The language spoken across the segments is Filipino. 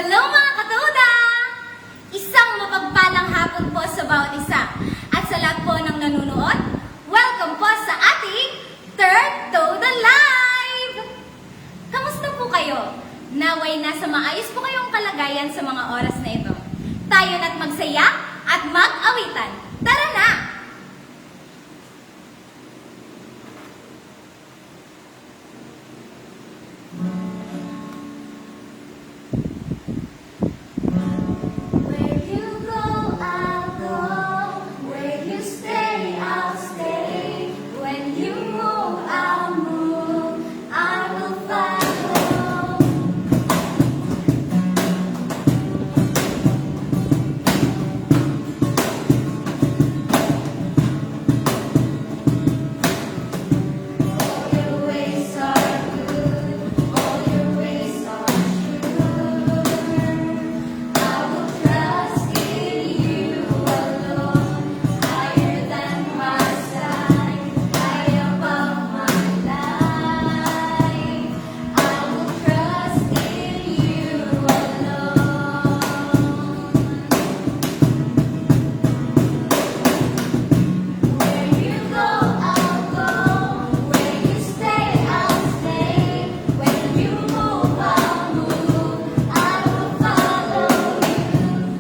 Hello mga katoda! Isang mapagpalang hapon po sa bawat isa. At sa lahat po ng nanunood, welcome po sa ating Third Toda Live! Kamusta po kayo? Naway nasa maayos po kayong kalagayan sa mga oras na ito. Tayo na't magsaya at mag-awitan. Tara na! Where you go, I'll go. Where you stay, I'll stay. When you move, I'll move. I will follow. All your ways are good. All your ways are true. I will trust in you alone, higher than my sight, high above my life. I will trust in you alone. Where you go, I'll go. Where you stay, I'll stay. When you move, I'll move. I will follow you.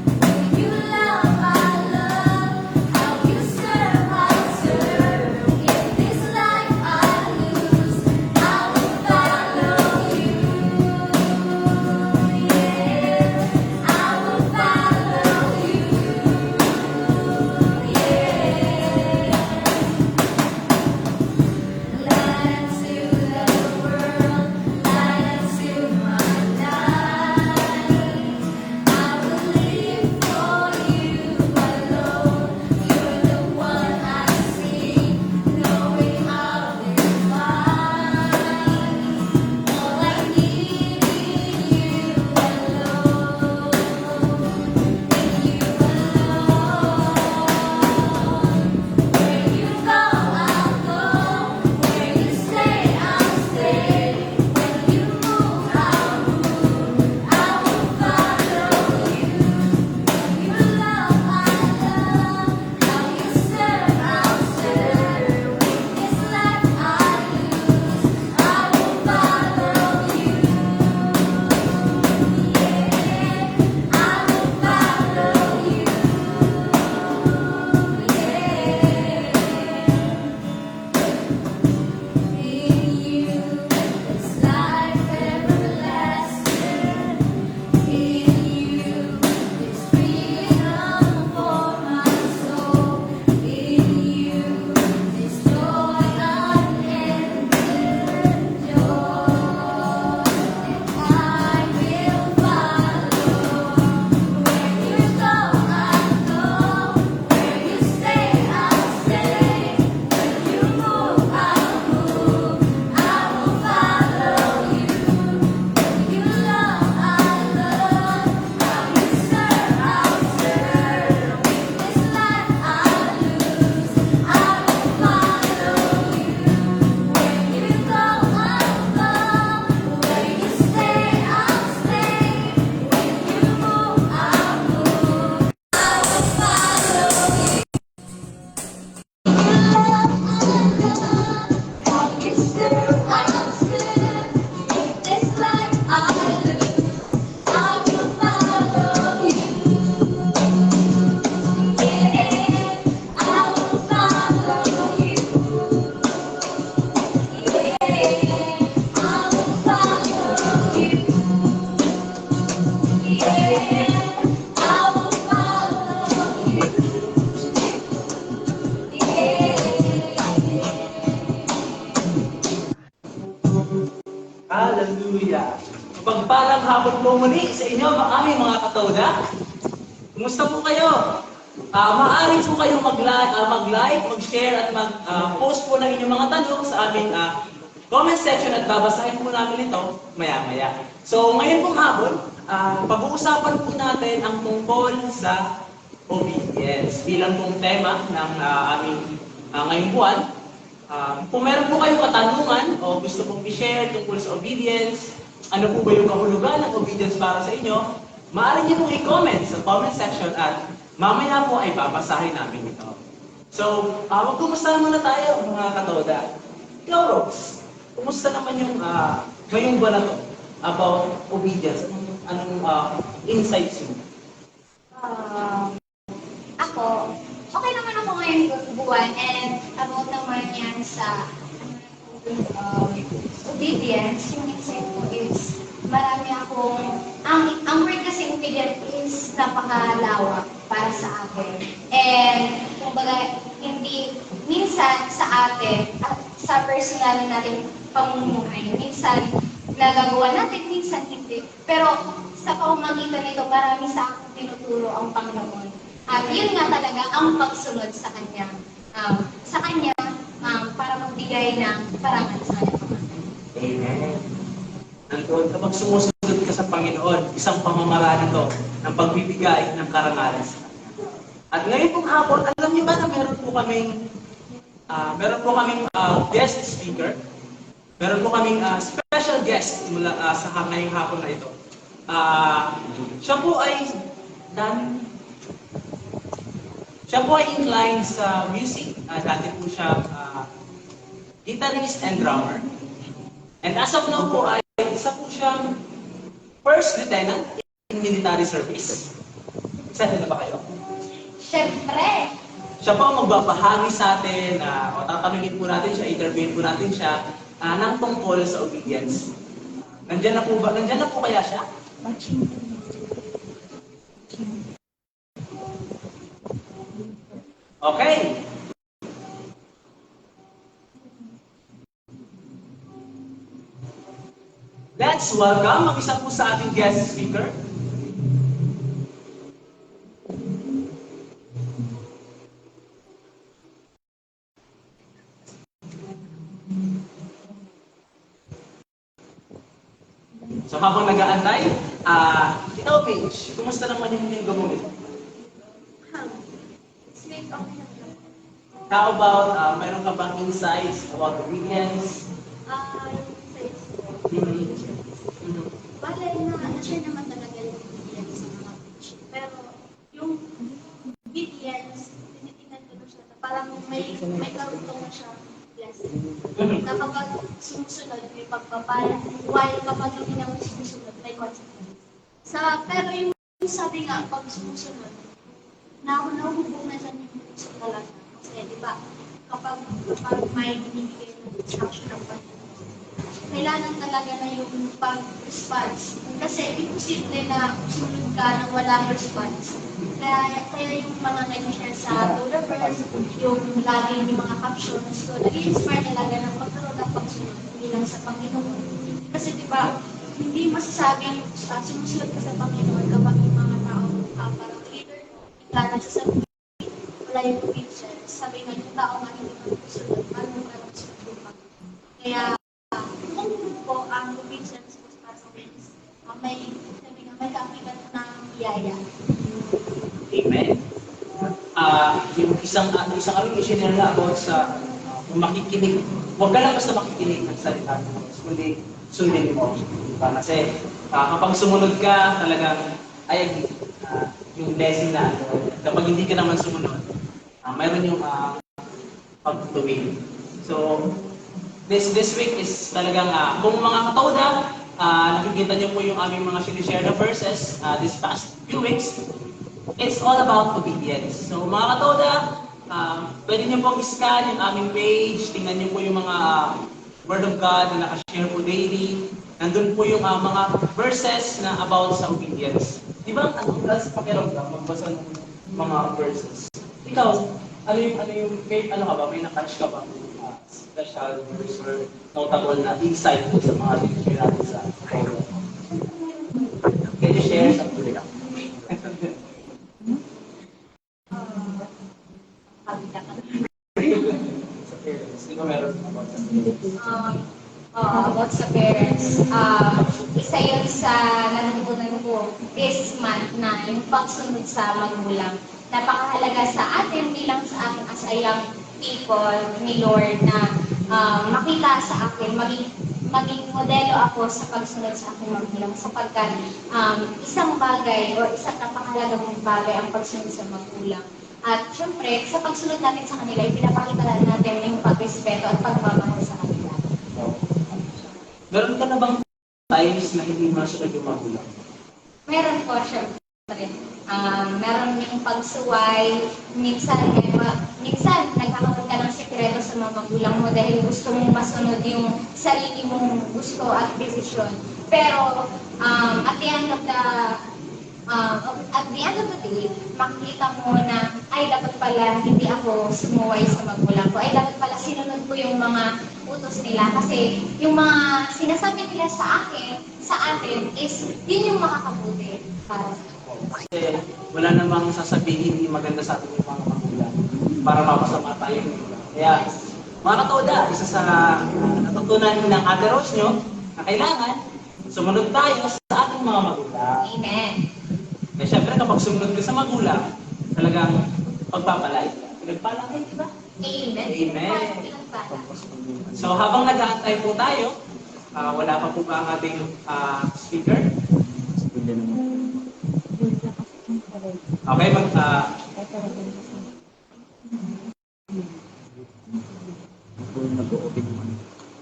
You love, I love. How you serve, I'll serve. In this life I lose, I will follow you. Yeah, I will follow you. Yeah. Light to the world, light to my life. I will live for you alone. You're the one I see, knowing I'll be fine. All I need is you alone, you alone. Where you go, I'll go. Where you stay, I'll stay. When you move, I'll move. I will follow you. You love, I love. How you serve, I'll serve. In this life I lose, I will follow you. Yeah, I will follow you. Yeah. In you is life everlasting. In you is freedom for my soul. In you is joy unending joy. And I will follow. Where you go, I'll go. Where you stay, I'll stay. When you move, I'll move. I will follow you. You love, I love. How you serve, I'll serve. In this life I lose, I will follow you. Where you go, I'll go. Where you stay, I'll stay. When you move, I'll move. I will follow you. You love, I love. How you serve, I'll serve. In this life I lose, I will follow you. Yeah, I will follow you. Yeah, I will follow you. Yeah, I will follow you. Hallelujah! Pagpalang hapon po muli sa inyo, aming mga katoda. Kumusta po kayo? Maaari po kayong mag-like, mag-share at mag-post po ng inyong mga tanong sa aming comment section at babasahin po namin ito maya-maya. So ngayon pong hapon, pag-uusapan po natin ang tungkol sa obedience bilang pong tema ng aming ngayong buwan. Kung meron po kayong katanungan o gusto pong i-share tungkol sa obedience, ano po ba yung kahulugan ng obedience para sa inyo, maaari niyo pong i-comment sa comment section at mamaya po ay babasahin namin ito. So, magkumusta muna tayo mga katoda. Ikaw, Rose, kumusta naman yung ngayong buwan na to about obedience? Anong insights mo? Ako, okay naman ako ngayon buwan and about naman yan sa obedience, yung insight ko is marami akong, ang word kasi obedient is napakalawak para sa akin. And, kumbaga, hindi, minsan sa atin, at sa personal natin pamumuhay, minsan nagagawa natin, minsan hindi. Pero sa pamamagitan nito, marami sa akin tinuturo ang Panginoon. At yun nga talaga ang pagsunod sa Kanya. Para magbigay ng parangal sa Kanya. Amen. Nandun, kapag sumusunod ka sa Panginoon, isang pamamaraan ito ng pagbibigay ng karangalan sa Kanya. At ngayon pong hapon, alam niyo ba na meron po kaming guest speaker? Meron po kaming special guest mula sa ngayong hapon na ito. Siya po ay inclined sa music. Dati po siya guitarist and drummer. And as of now po ay isa po siyang first lieutenant in military service. Excited na ba kayo? Siyempre! Siya po ang magbabahagi sa atin, o tatanungin po natin siya, interviewin po natin siya, ng tungkol sa obedience. Nandiyan na po kaya siya? Okay. Let's welcome ang isa po sa ating guest speaker. So habang nag-aantay, ikaw Paige, kumusta naman yung linggo mo nito? Sweet, okay lang. How about, meron ka bang insights about obedience? Bale na, na-share naman talaga yung obedience sa mga coach. Pero, yung obedience, tinitingnan ko na siya, na parang may karugtong na siya blessing. Na kapag sumusunod, may pagpapala. While kapag hindi naman sumusunod, may consequence. Pero yung sabi nga, pag sumusunod, nahuhubog na dyan yung puso talaga. Kasi, di ba, kapag may binibigay ng instruction ng Panginoon, kailangan talaga na yung pag-response. Kasi imposible na sumunod ka nang walang response. Kaya yung mga nag-share sa Torah verse, yung lagi yung mga captions, so nag-inspire talaga ng magkaroon ng pagsunod bilang sa Panginoon. Kasi di ba, hindi masasabing sumusunod ka sa Panginoon kapag yung mga tao parang leader mo, ika nagsasabi, wala yung obedience. Sabi nga yung tao nga hindi magsusunod, paano ka magsusunod pa? Kaya, kung ang obedience was para sa wins, may kapitan ng biyaya. Amen. Yung isang aming i-share na about sa kung makikinig, huwag ka lang basta makikinig ng salita ng Diyos, kundi sundin mo. Kasi kapag sumunod ka, talagang yung blessing na kapag hindi ka naman sumunod, mayroon yung pagtuwid. So, this week is talagang, kung mga katoda, nakikita niyo po yung aming mga sinishare na verses this past few weeks, it's all about obedience. So mga katoda, pwede niyo pong i-scan yung aming page, tingnan niyo po yung mga Word of God na nakashare po daily. Nandun po yung mga verses na about sa obedience. Di ba, sa pakiramdam, magbasa ng mga verses. Ikaw, may na-catch ka ba? Special verse or notable na insight po sa mga teacher natin sa Torah. Can you share something like that? Sa parents, di ba meron about sa parents? About sa parents, isa yun sa natutunan ko this month na yung pagsunod sa magulang. Napakahalaga sa atin bilang sa akin as a young people ni Lord na makita sa akin, maging modelo ako sa pagsunod sa aking magulang sapagkat isang bagay o isang napakahalagang bagay ang pagsunod sa magulang. At syempre, sa pagsunod natin sa kanila, ipinapakita natin yung pagrespeto at pagmamahal sa kanila. Meron ka na bang times na hindi masunod yung magulang? Meron po, syempre. Meron yung pagsuway, minsan nagkakaroon ka ng sekreto sa mga magulang mo dahil gusto mong masunod yung sarili mong gusto at desisyon. Pero at the end of the day, makikita mo na ay dapat pala hindi ako sumuway sa magulang ko. Ay dapat pala sinunod ko yung mga utos nila kasi yung mga sinasabi nila sa atin is yun yung makakabuti para sa Kasi wala namang sasabihin hindi maganda sa atin yung mga magulang para mapasama tayo. Kaya, mga katoda, isa sa natutunan ng Ate Rose nyo na kailangan sumunod tayo sa ating mga magulang. Amen. Kaya syempre, kapag sumunod ka sa magulang, talagang pagpapalay. Pinagpala kayo, di ba? Amen. Amen. Pinagpala. So, habang nag-aantay po tayo, wala pa po ba ang ating speaker? Okay,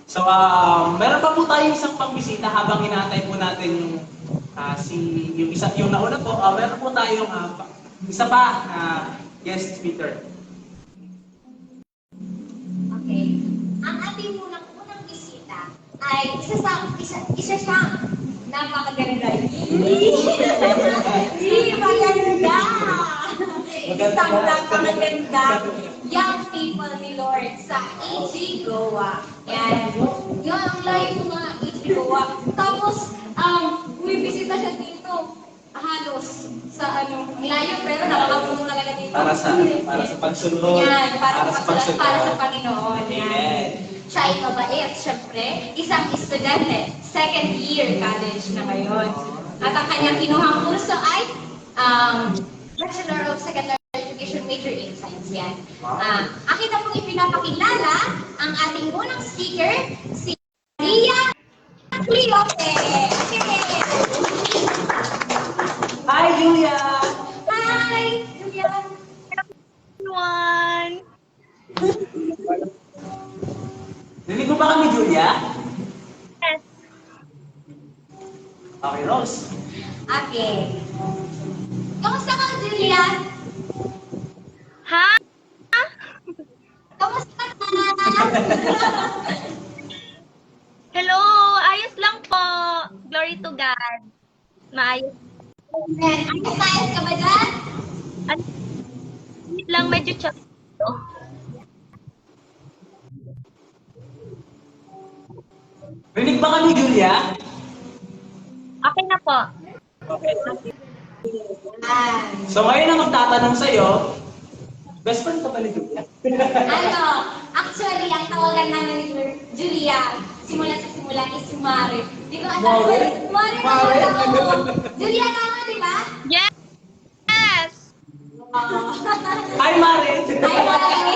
So, meron pa po tayong isang pambisita habang inaantay po natin yung nauna po, meron po tayong isa pa na guest speaker. Okay. Ang ating unang bisita ay isa siyang napakaganda. Maganda! Isang napakaganda young people ni Lord sa AG Goa. Yan. Yung ang layo ng mga AG Goa. Tapos, bumibisita siya dito. Halos sa ang layo pero nakakapunong talaga dito. Para sa pagsunod. Yan, para sa sa Panginoon. Yan. Amen. Siya ay mabait, syempre. Isang estudyante, second year college na ngayon. At ang kanyang kinuhang kurso ay Bachelor of Secondary Education major in Science yan. Akin na pong ipinapakilala ang ating unang speaker, si Ria Cleope. Hi, Julia! Hi, Julia! Everyone! Rinig mo ba kami, Julia? Yes. Okay, Rose. Okay. Kamusta ka, Julia? Ha? Kamusta ka? Hello! Ayos lang po. Glory to God. Maayos. Ayos ka ba dyan? Ano lang medyo chat. Rinig ba kami, Julia? Okay na po. Okay. Ah, So ngayon ang magtatanong sa'yo, best friend ka ba ni Julia? Actually, ang tawagan namin ni Julia, simula is si Mare. Di ko alam. Mare? Mare, Mare? Julia tama, di ba? Yes! Yes! Hi, Mare! Ay, Mare.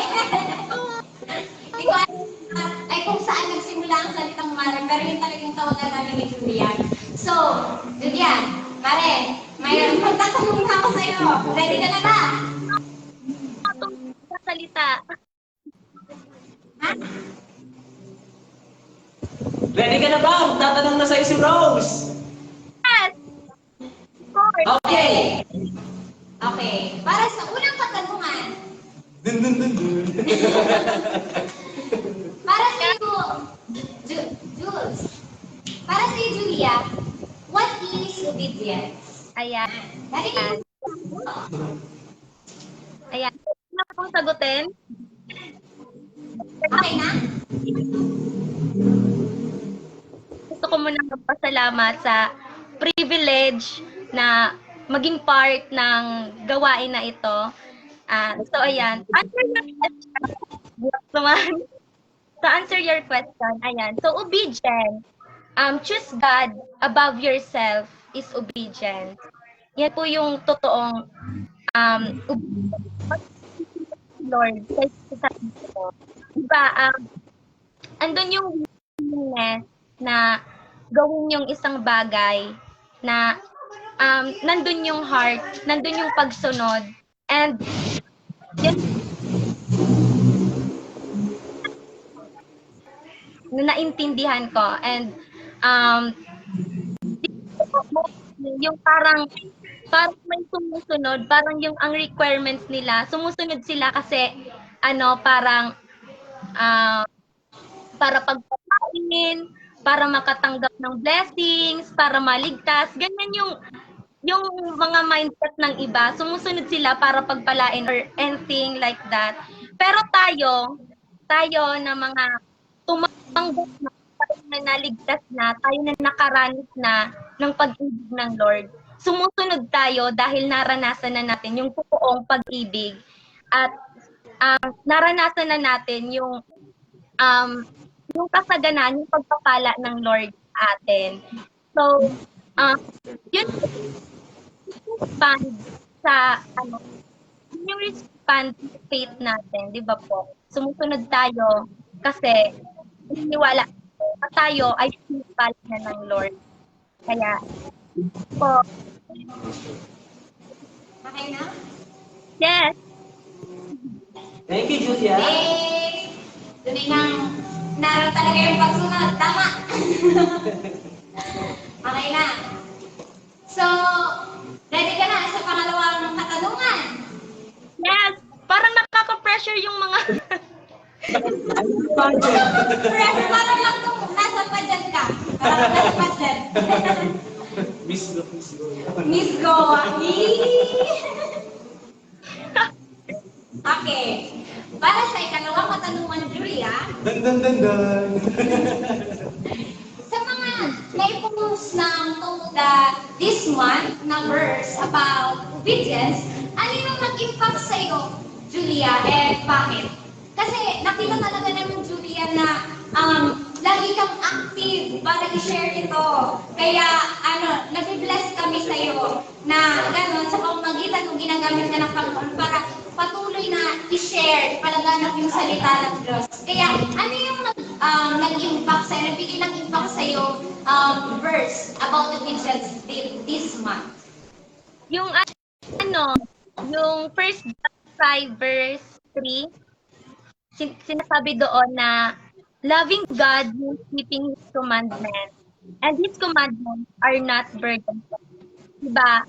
Di ko alam ay kung saan nagsimula ang salitang Mare, pero yun talaga yung tawagan namin ni Julia. So, Julia, Mare, mayroon magtatanong na ako sa'yo. Ready ka na ba? Itong salita. Ha? Ready ka na ba? Magtatanong na sa'yo si Rose. Yes! Of course. Okay. Okay. Para sa unang katanungan, Dun, dun, dun, dun. para sa iyo, Jules, para sa iyo, Julia, what is obedience? Ayan. Narinig mo? Ayan. Ano pong sagutin? Okay na? Gusto ko muna magpasalamat sa privilege na maging part ng gawain na ito. So, ayan. Answer your question. Naman. To answer your question, ayan. So, obedience. Choose God above yourself is obedience. Yan po yung totoong Lord. Sa ito. Diba, andun yung willingness na gawin yung isang bagay na nandun yung heart, nandun yung pagsunod, and yun, naintindihan ko. And yung parang may sumusunod, parang yung ang requirements nila, sumusunod sila kasi parang para pagpapakain, para makatanggap ng blessings, para maligtas, ganyan yung mga mindset ng iba, sumusunod sila para pagpalain or anything like that. Pero tayo na mga tumanggap na, tayo na naligtas na, tayo na nakaranas na ng pag-ibig ng Lord, sumusunod tayo dahil naranasan na natin yung totoong pag-ibig at naranasan na natin yung kasaganan, yung pagpapala ng Lord sa atin. So, yun respond sa yung respond sa faith natin, di ba po? Sumusunod tayo kasi naniniwala tayo ay pinipala na ng Lord. Kaya, po, Okay na? yes, Thank you, Julia. Next! Tunay nang naroon talaga yung pagsunod. Tama! Okay na. So, ready ka na sa pangalawang katanungan? yes, parang nakaka-pressure yung mga Pressure, parang lang nung nasa pageant ka. Parang nasa pageant. Miss Go. Miss Go. Okay. Para sa ikalawang katanungan, Julia, Dun, dun, dun, dun. sa mga naipost ng Toda this month na verse about obedience, ano yung nag-impact sa'yo, Julia, and bakit? Kasi nakita talaga naman, Julia, na lagi kang active para i-share ito. Kaya, nag-bless kami sa'yo na gano'n, sa pamamagitan kung ginagamit ka ng Panginoon para patuloy na i-share, palaganap yung salita ng Diyos. Kaya, ano yung nag-impact sa'yo, nagbigay ng impact sa'yo verse about obedience this month? yung yung 1 John 5 verse 3, sinasabi doon na loving God means keeping His commandments, and His commandments are not burdensome. Diba?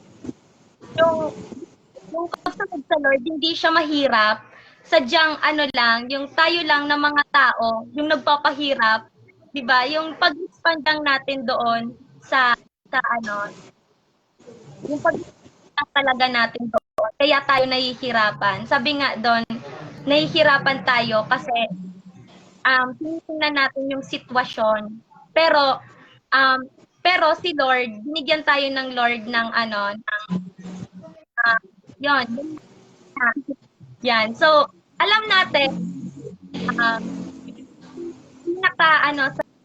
Yung pagsunod sa Lord, hindi siya mahirap. Sadyang yung tayo lang na mga tao, yung nagpapahirap, 'di ba? Yung pag-expand lang natin doon sa yung pag-expand talaga natin doon. Kaya tayo nahihirapan. Sabi nga doon, nahihirapan tayo kasi tinitingnan natin yung sitwasyon. Pero si Lord, binigyan tayo ng Lord ng yon. Yan. So, alam natin, sa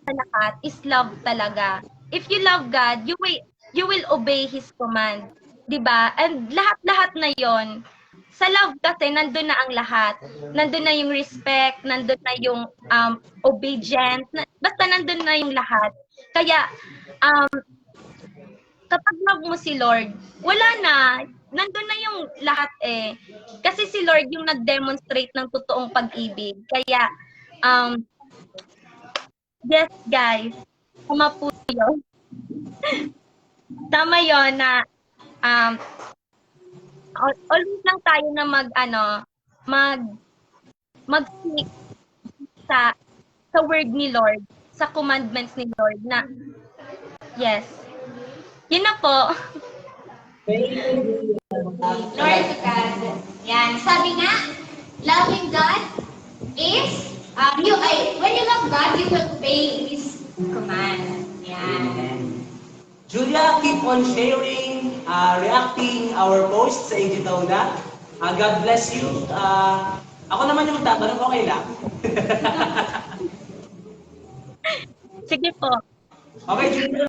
lahat is love talaga. If you love God, you will obey His command. 'Di ba? And lahat-lahat na yon. Sa love kasi, nandun na ang lahat. Nandun na yung respect, nandun na yung obedience, basta nandun na yung lahat. Kaya, kapag love mo si Lord, wala na, nandun na yung lahat eh. Kasi si Lord yung nag-demonstrate ng totoong pag-ibig. Kaya, yes guys, tama po yun. Tama yun na, always lang tayo na mag-seek sa word ni Lord, sa commandments ni Lord na, yes. Yun na po. Glory to God. Yan. Sabi nga, loving God is, when you love God, you will obey His command. Yan. Julia, keep on sharing, reacting our posts sa AG Toda. God bless you. Ako naman yung magtatanong, okay lang? Sige po. Okay, Julia.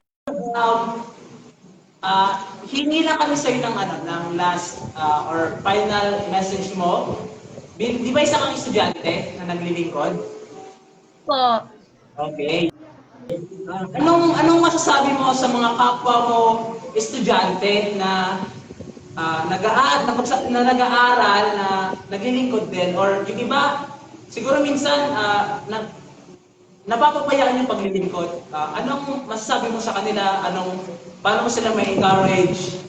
Hingi lang kami sa'yo ng last or final message mo. Di ba isa kang estudyante na naglilingkod? Po. Okay. Anong masasabi mo sa mga kapwa mo estudyante na nag-aaral na naglilingkod din, or yung iba siguro minsan napapabayaan yung paglilingkod. Anong masasabi mo sa kanila? Paano mo sila may encourage?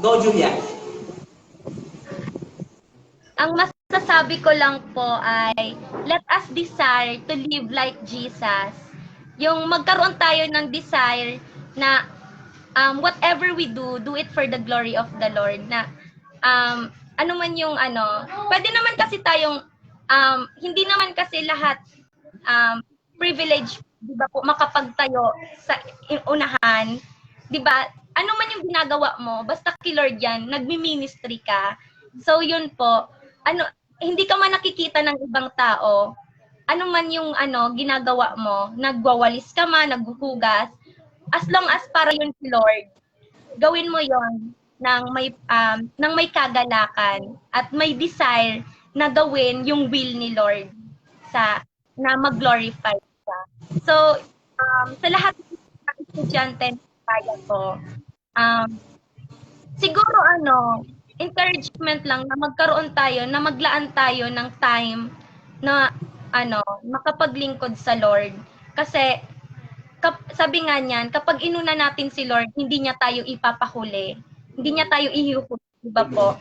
Go Julia. Ang masasabi ko lang po ay, let us desire to live like Jesus. Yung magkaroon tayo ng desire na whatever we do, do it for the glory of the Lord. Na ano man yung pwede naman kasi tayong, hindi naman kasi lahat privilege, di ba po, makapagtayo sa unahan. Di ba? Ano man yung ginagawa mo, basta kay Lord yan, nagmi-ministry ka. So yun po, hindi ka man nakikita ng ibang tao, ano man yung ginagawa mo, nagwawalis ka man, naghuhugas, as long as para yun si Lord, gawin mo yon ng may kagalakan at may desire na gawin yung will ni Lord na mag-glorify siya. So, sa lahat ng estudyante kaya ko, siguro encouragement lang na magkaroon tayo, na maglaan tayo ng time na makapaglingkod sa Lord. Kasi sabi nga niyan, kapag inuna natin si Lord, hindi niya tayo ipapahuli. Hindi niya tayo ihuhuli, di ba po?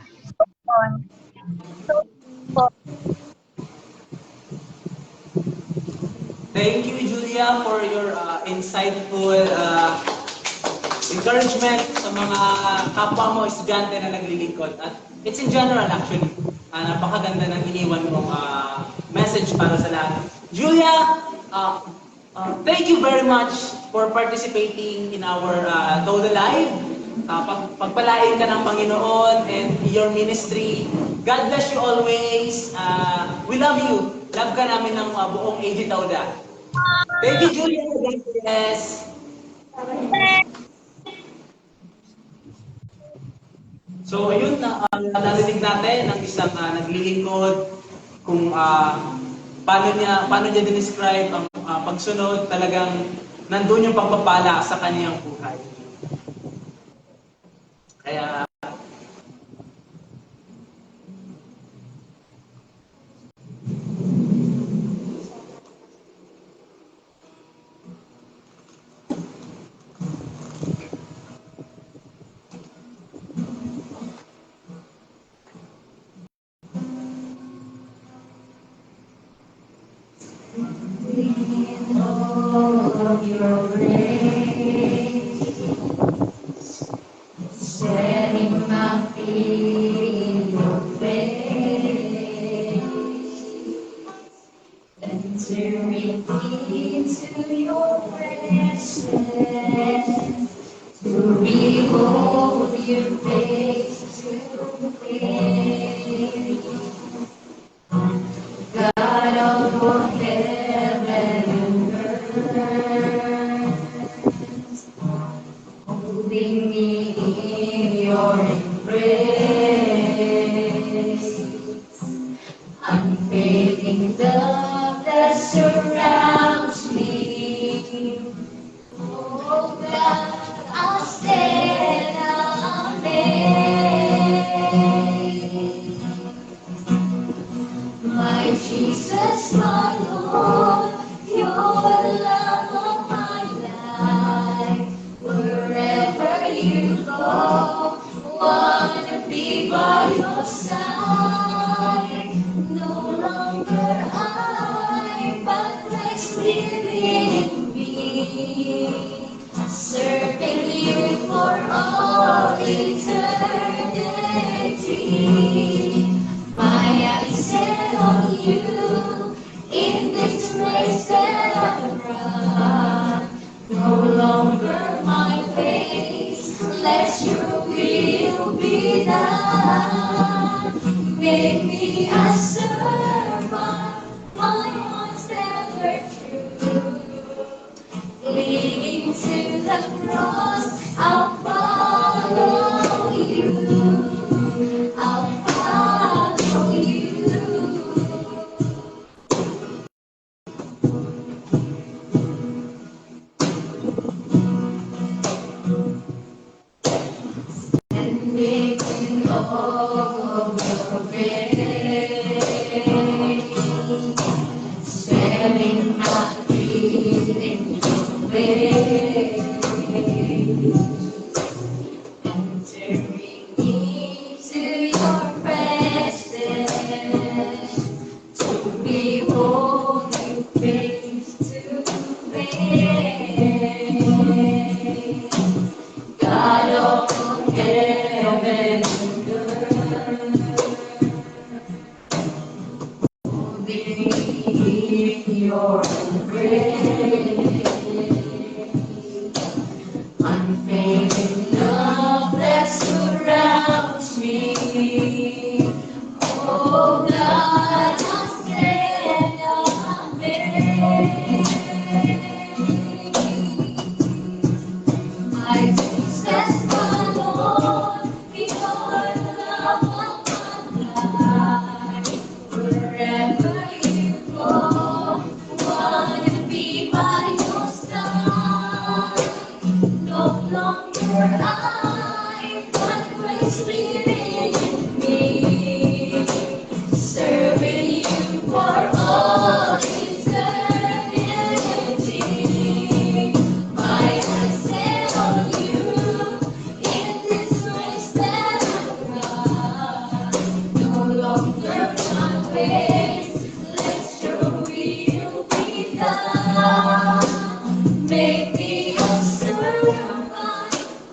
So po. Thank you, Julia, for your insightful encouragement sa mga kapwa mo estudyante na naglilingkod. At it's in general actually. Napakaganda ng iniwan mong message para sa lahat. Julia, thank you very much for participating in our Toda Live. Pagpalain ka ng Panginoon and your ministry. God bless you always. We love you. Love ka namin ng buong AG Toda. Thank you, Julia. Yes. So, ayun, narinig natin ng isang naglilingkod kung paano niya describe ang pagsunod, talagang nandun yung pagpapala sa kaniyang buhay. Kaya, In all of your grace, setting my feet in your face, entering into your presence, to behold your face, to face. God of heaven and earth, holding me in your embrace, unfading love that surrounds me. Oh God, I'll stand amazed. My Jesus, my Lord, your love of my life. Wherever you go, wanna be by your side. No longer I, but Christ living in me, serving you for all eternity. My eyes set on you, in this race that I run. No longer my pace, let your will be done. Make me a servant, my heart's ever true. Leading to the cross, I'll follow you. I'll follow God of heaven and beneath your grace, unfailing love that surrounds me. Oh God, I'm stand amazed. My Jesus, my Lord, your love of my life. Wherever you go, wanna be by your side. No longer I, but Christ living in me. Serving you for all eternity. My eyes set on you in this race that I run. No longer my ways, let your will be done. Make me a servant,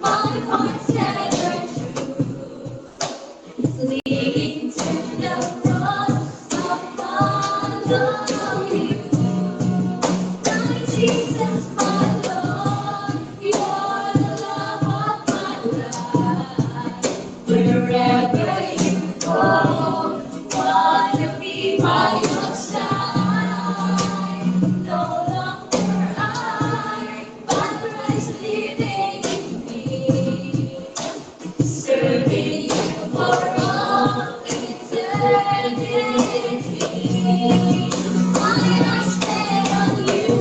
my heart's ever true. Leading to the cross, I'll follow you. My Jesus, my Lord, you're the love of my life. Wherever you go, wanna be by your side. No longer I, but Christ living in me. Serving you for all eternity. My eyes stay on you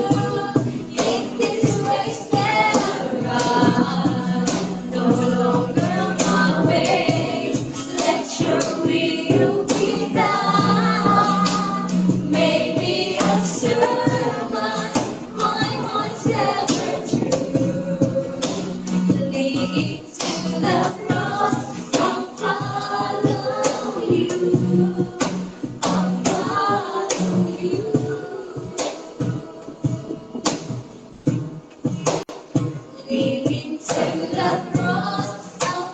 in this race that I run. No longer my ways, let your will be done. Make me a servant, my heart's ever true. Lead to the cross, I'll follow you. I'll follow you. Leading to the cross, I'll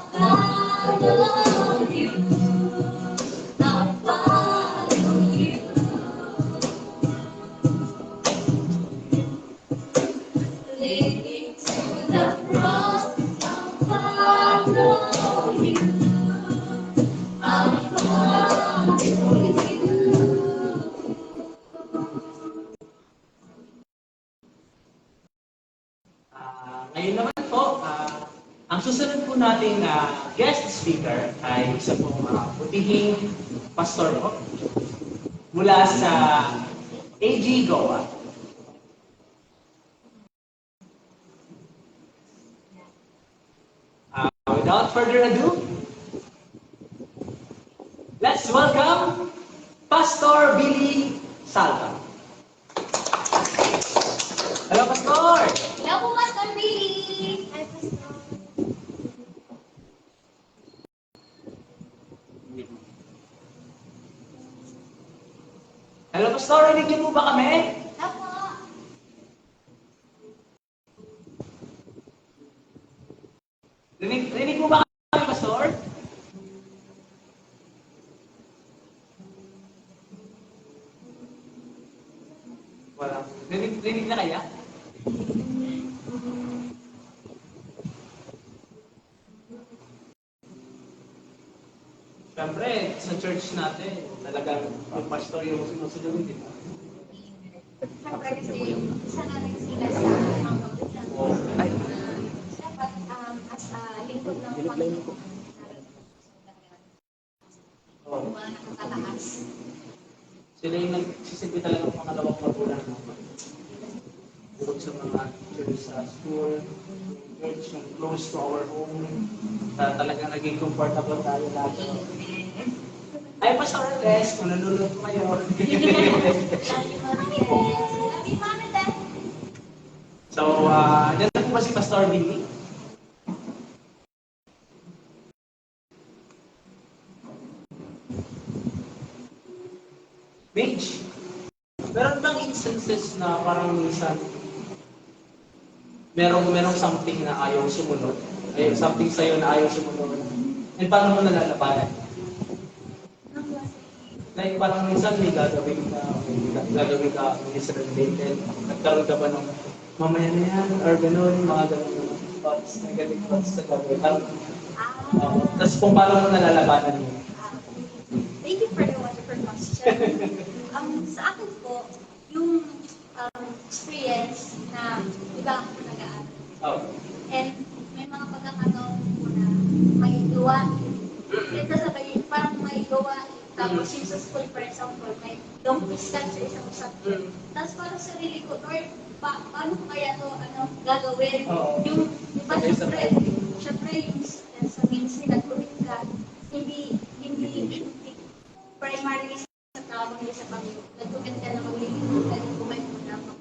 follow you. I'll follow you. Leading to the cross, I'll follow you. I'll follow you. Ngayon naman po, ang susunod po nating guest speaker ay isa pong butihing pastor po mula sa AG Goa. Without further ado, let's welcome Pastor Billy Salva. Hello, Pastor! Hello po, Pastor Billy! Hi, Pastor. Hello, Pastor! Rinig niyo po ba kami? Hello po. Rinig po ba kami, Pastor? Wala. Rinig na kaya? Siyempre, sa church natin, talagang yung pastor yung sinusunod, di ba? Siyempre kasi isa na rin sila sa mga Oh, ay, dapat as a lingkod ng Panginoon oh. mga nakakataas. Sila yung nagsisilbi talagang pangalawang magulang. No? Bukod sa mga church sa school, church yung close to our home, talagang naging comfortable tayo lahat. Ay, Pastor Les, kung nanonood po kayo. So, dyan na po ba si Pastor Billy? Mitch, meron bang instances na parang minsan merong something na ayaw sumunod. Something sa'yo na ayaw sumunod. And paano mo nalalabanan? Like parang minsan may gagawin ka misrelated. Nagkaroon ka ba ng mamaya na yan, or gano'n, mga gano'n thoughts, negative thoughts sa gagawin. Tapos kung paano mo nalalabanan mo. Thank you for the wonderful question. Sa akin po, yung experience na iba ako nag-aaral. Oh. And may mga pagkakataon po na may gawain. Ito sabay, parang may gawain. Tapos yung sa school, for example, may long distance sa isang subject. Tapos parang sarili ko, Lord, paano ko kaya ito gagawin? Oo. Yung, di ba, syempre yung sa ministry, nag-commit ka, hindi primarily sa tao, hindi sa Panginoon. Nag-commit ka na maglilingkod ka, nag-commit mo na ako.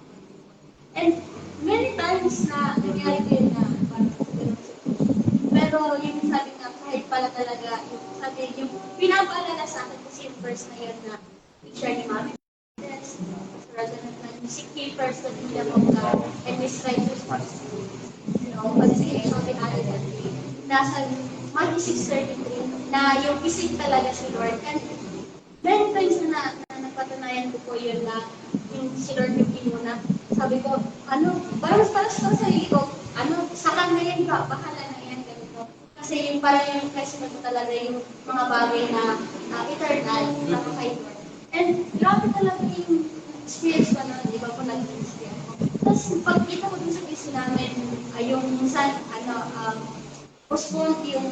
And many times na nangyari ko yun na parang sa ganun sa pero yung sabi nga, kahit pala talaga, yung sabi, yung pinapaalala sa akin kasi yung verse na yun na picture ni Mami. Rather than seek ye first the kingdom of God and His righteousness. You know, but sige, so the added unto you. Nasa Matthew 6:33 na yung isip talaga si Lord. And many times na napatunayan ko po yun na yung si Lord yung pinuna. Sabi ko, para sa sarili ko, sa kanya yan ba? Bahala na yan, ganito. Kasi yung parang yung question ko talaga yung mga bagay na eternal, na kay Lord. And grabe talaga yung experience ko na, di ba po nag-ministry ako. Tapos pagkita ko din sa busy namin, yung minsan, postpone yung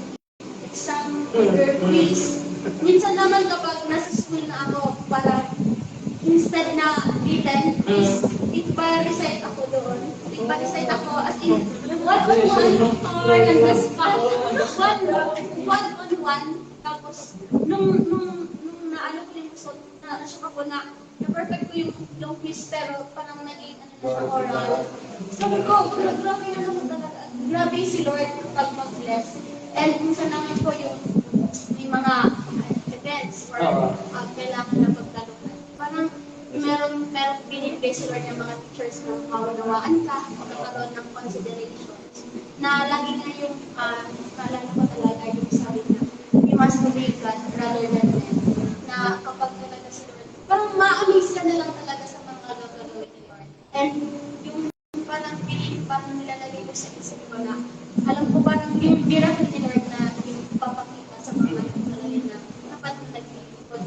exam or quiz. Minsan naman kapag nasa school na ako, para instead na written, is ipa-recite ako doon. Ipa-recite ako as in, one-on-one or on the spot. One-on-one. Tapos, nung naano ko yung result, na-shock ako na perfect ko yung quiz, pero parang naging sa oral. Sabi ko, grabe na naman talaga. Grabe si Lord pag mag-bless. And minsan naman po yung may mga events or kailangan na pagkalunan. Parang meron binibigay si Lord ng mga teachers na mawawaan ka, magkakaroon ng considerations. Na lagi na yung, kaalala ko talaga yung sabi na, you must obey God rather than men. Na kapag talaga si Lord, parang ma-amaze ka na lang talaga sa mga gagawin ni Lord. And yung parang nilalagay ko sa isip ko na, alam ko parang yung miracle ni Lord na yung papakita sa mga talaga na dapat nag-iipon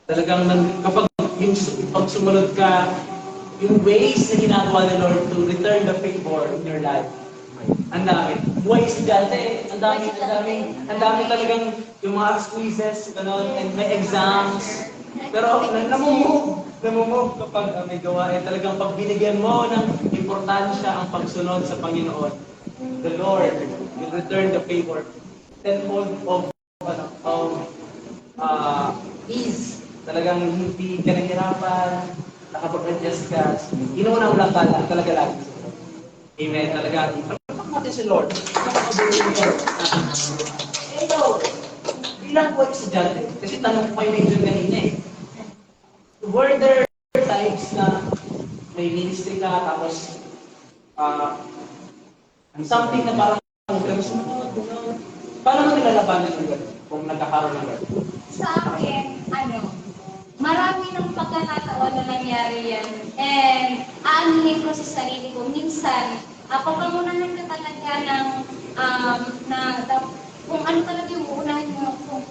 Talagang kapag yung pag sumunod ka, yung ways na ginagawa ni Lord to return the favor in your life. Ang dami. Buhay estudyante, ang dami talagang yung mga quizzes, gano'n, and may exams. Pero namumove kapag may gawain. Talagang pag binigyan mo ng importansya ang pagsunod sa Panginoon, the Lord will return the favor tenfold of ease. Talagang hindi ka nahihirapan, nakapag-adjust ka. Inuuna mo lang talaga lagi. Amen. Talaga. Pagpapag natin si Lord. Napakabuhay ni Lord. Ito, bilang po estudyante, kasi tanong ko kayo medyo kanina eh. Were there times na may ministry ka, tapos something na parang paano mo nilalabanan ng Lord kung nagkakaroon ng Lord? Sa akin, marami ng pagkakataon na nangyari yan. And aanuhin ko sa sarili ko, minsan, papamunahan ka talaga ng, kung ano talaga yung uunahin mo, kung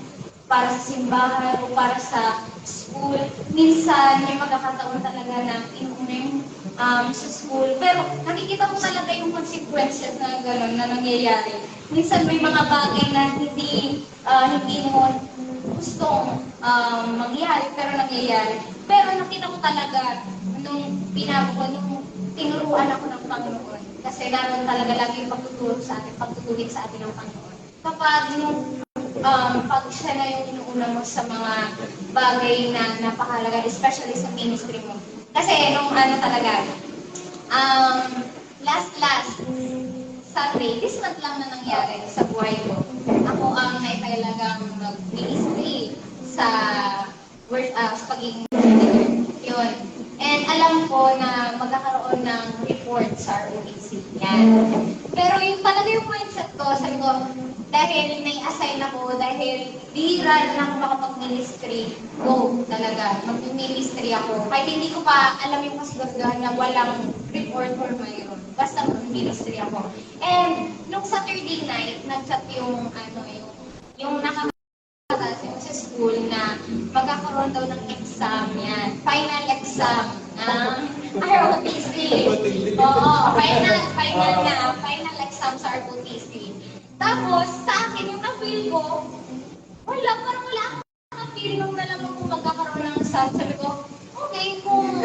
para sa simbahan o para sa school. Minsan, may pagkakataon talaga na inunin sa school. Pero nakikita ko talaga yung consequences na gano'n na nangyayari. Minsan may mga bagay na hindi mo gustong mangyari, pero nangyayari. Pero nakita ko talaga nung tinuruan ako ng Panginoon. Kasi gano'n talaga lagi yung pagtutulit sa atin ng Panginoon. Kapag pag siya na yung inuuna mo sa mga bagay na napakahalaga, especially sa ministry mo. Kasi nung talaga, last Sunday, this month lang na nangyari sa buhay ko. Ako ang naitalagang mag-ministry sa pagiging leader. Yun. And alam ko na magkakaroon ng report sa ROTC. Yan. Pero yung talaga yung mindset ko, sabi ko, dahil nai-assign ako, dahil bihira na ako makapag-ministry, go talaga, mag-ministry ako. Kahit hindi ko pa alam yung kasiguraduhan na walang report or mayroon. Basta mag-ministry ako. And nung Saturday night, nag-chat yung, yung nakakatasin ko sa school na magkakaroon daw ng exam yan. Final exam ng ROTC. Oo, final exam sa ROTC. Tapos, sa akin, yung na-feel ko, parang wala akong na-feel nung nalaman ko magkakaroon ng exam. Sabi ko, okay, kung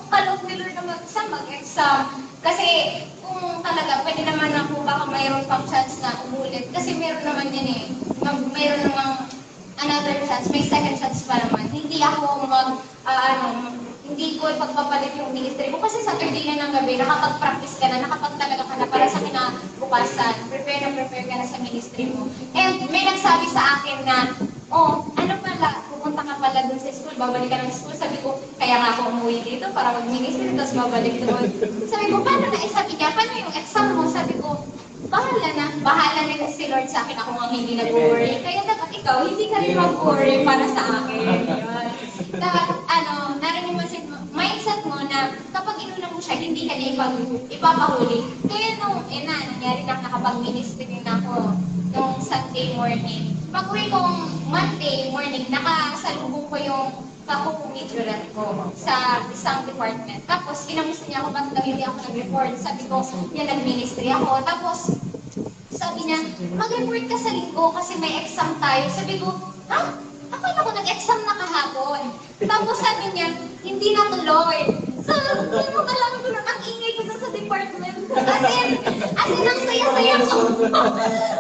kalog ni Lord na mag-exam. Kasi, kung talaga, pwede naman ako baka mayroon pang chance na umulit. Kasi meron naman yan eh. Mayroon namang another chance, may second chance pa naman. Hindi ako hindi ko ipagpapalit yung ministry ko kasi Saturday na ng gabi, nakapag-practice ka na, nakapagtalaga ka na para sa kinabukasan. Prepare ka na sa ministry mo. And may nagsabi sa akin na, pupunta ka pala dun sa school, babalik ka ng school. Sabi ko, kaya nga ako umuwi dito para mag-ministry, tapos babalik doon. Sabi ko, paano na? Sabi niya, paano yung exam mo? Sabi ko, bahala na si Lord sa akin, ako nga hindi nag-worry. Kaya dapat ikaw, hindi ka rin mag-worry para sa akin. Yun. Dapat, narinig mo mindset mo na kapag inuna mo siya, hindi ka na ipapahuli. Kaya nangyari na nakapag-ministry na ako nung Sunday morning. Pag-uwi kong Monday morning, nakasalubong ko yung kakukumitulat ko sa isang department. Tapos, kinamusta niya ako, ba't daw hindi ako nag-report? Sabi ko, yan, nag-ministry ako. Tapos, sabi niya, mag-report ka sa linggo kasi may exam tayo. Sabi ko, ha? Akala ko nag-exam na kahapon. Tapos sabi niya, hindi natuloy. So, ano talaga ko ang ingay ko sa department. As in, ang saya-saya ko.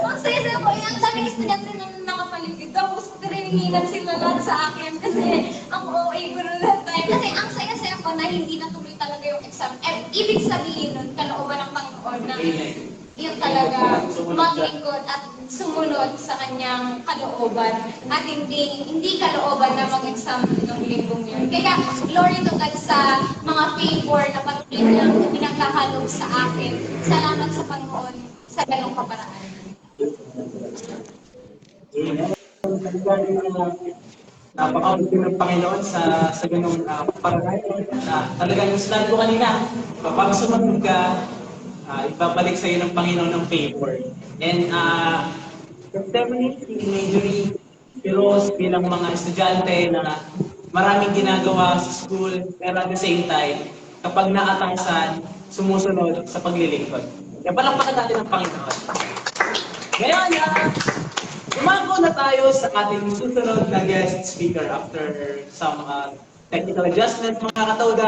Ang saya-saya ko. Ang sabi ng estudyante na nakapaligid. Tapos, tininingan sila lahat sa akin. Kasi, ang OA ko na that time. Kasi, ang saya-saya ko na hindi natuloy talaga yung exam. And, ibig sabihin nun, kalooban ng Panginoon na yun talaga, maglingkod at sumunod sa kanyang kalooban at hindi kalooban na mag-exam ng linggong yun. Kaya, glory to God sa mga favor na patuloy niyang pinagkakalog sa akin. Salamat sa Panginoon sa ganong kaparaan. Napakabuti ng Panginoon sa ganung paraan na talagang yung sinabi ko kanina, kapag sumunod ka, ibabalik sa iyo ng Panginoon ng favor. And definitely, majorly, pero bilang mga estudyante na maraming ginagawa sa school, pero at the same time, kapag naatasan, sumusunod sa paglilingkod. Kaya palakpakan natin ang Panginoon. Ngayon, umangko na tayo sa ating susunod na guest speaker after some technical adjustment, mga katawda.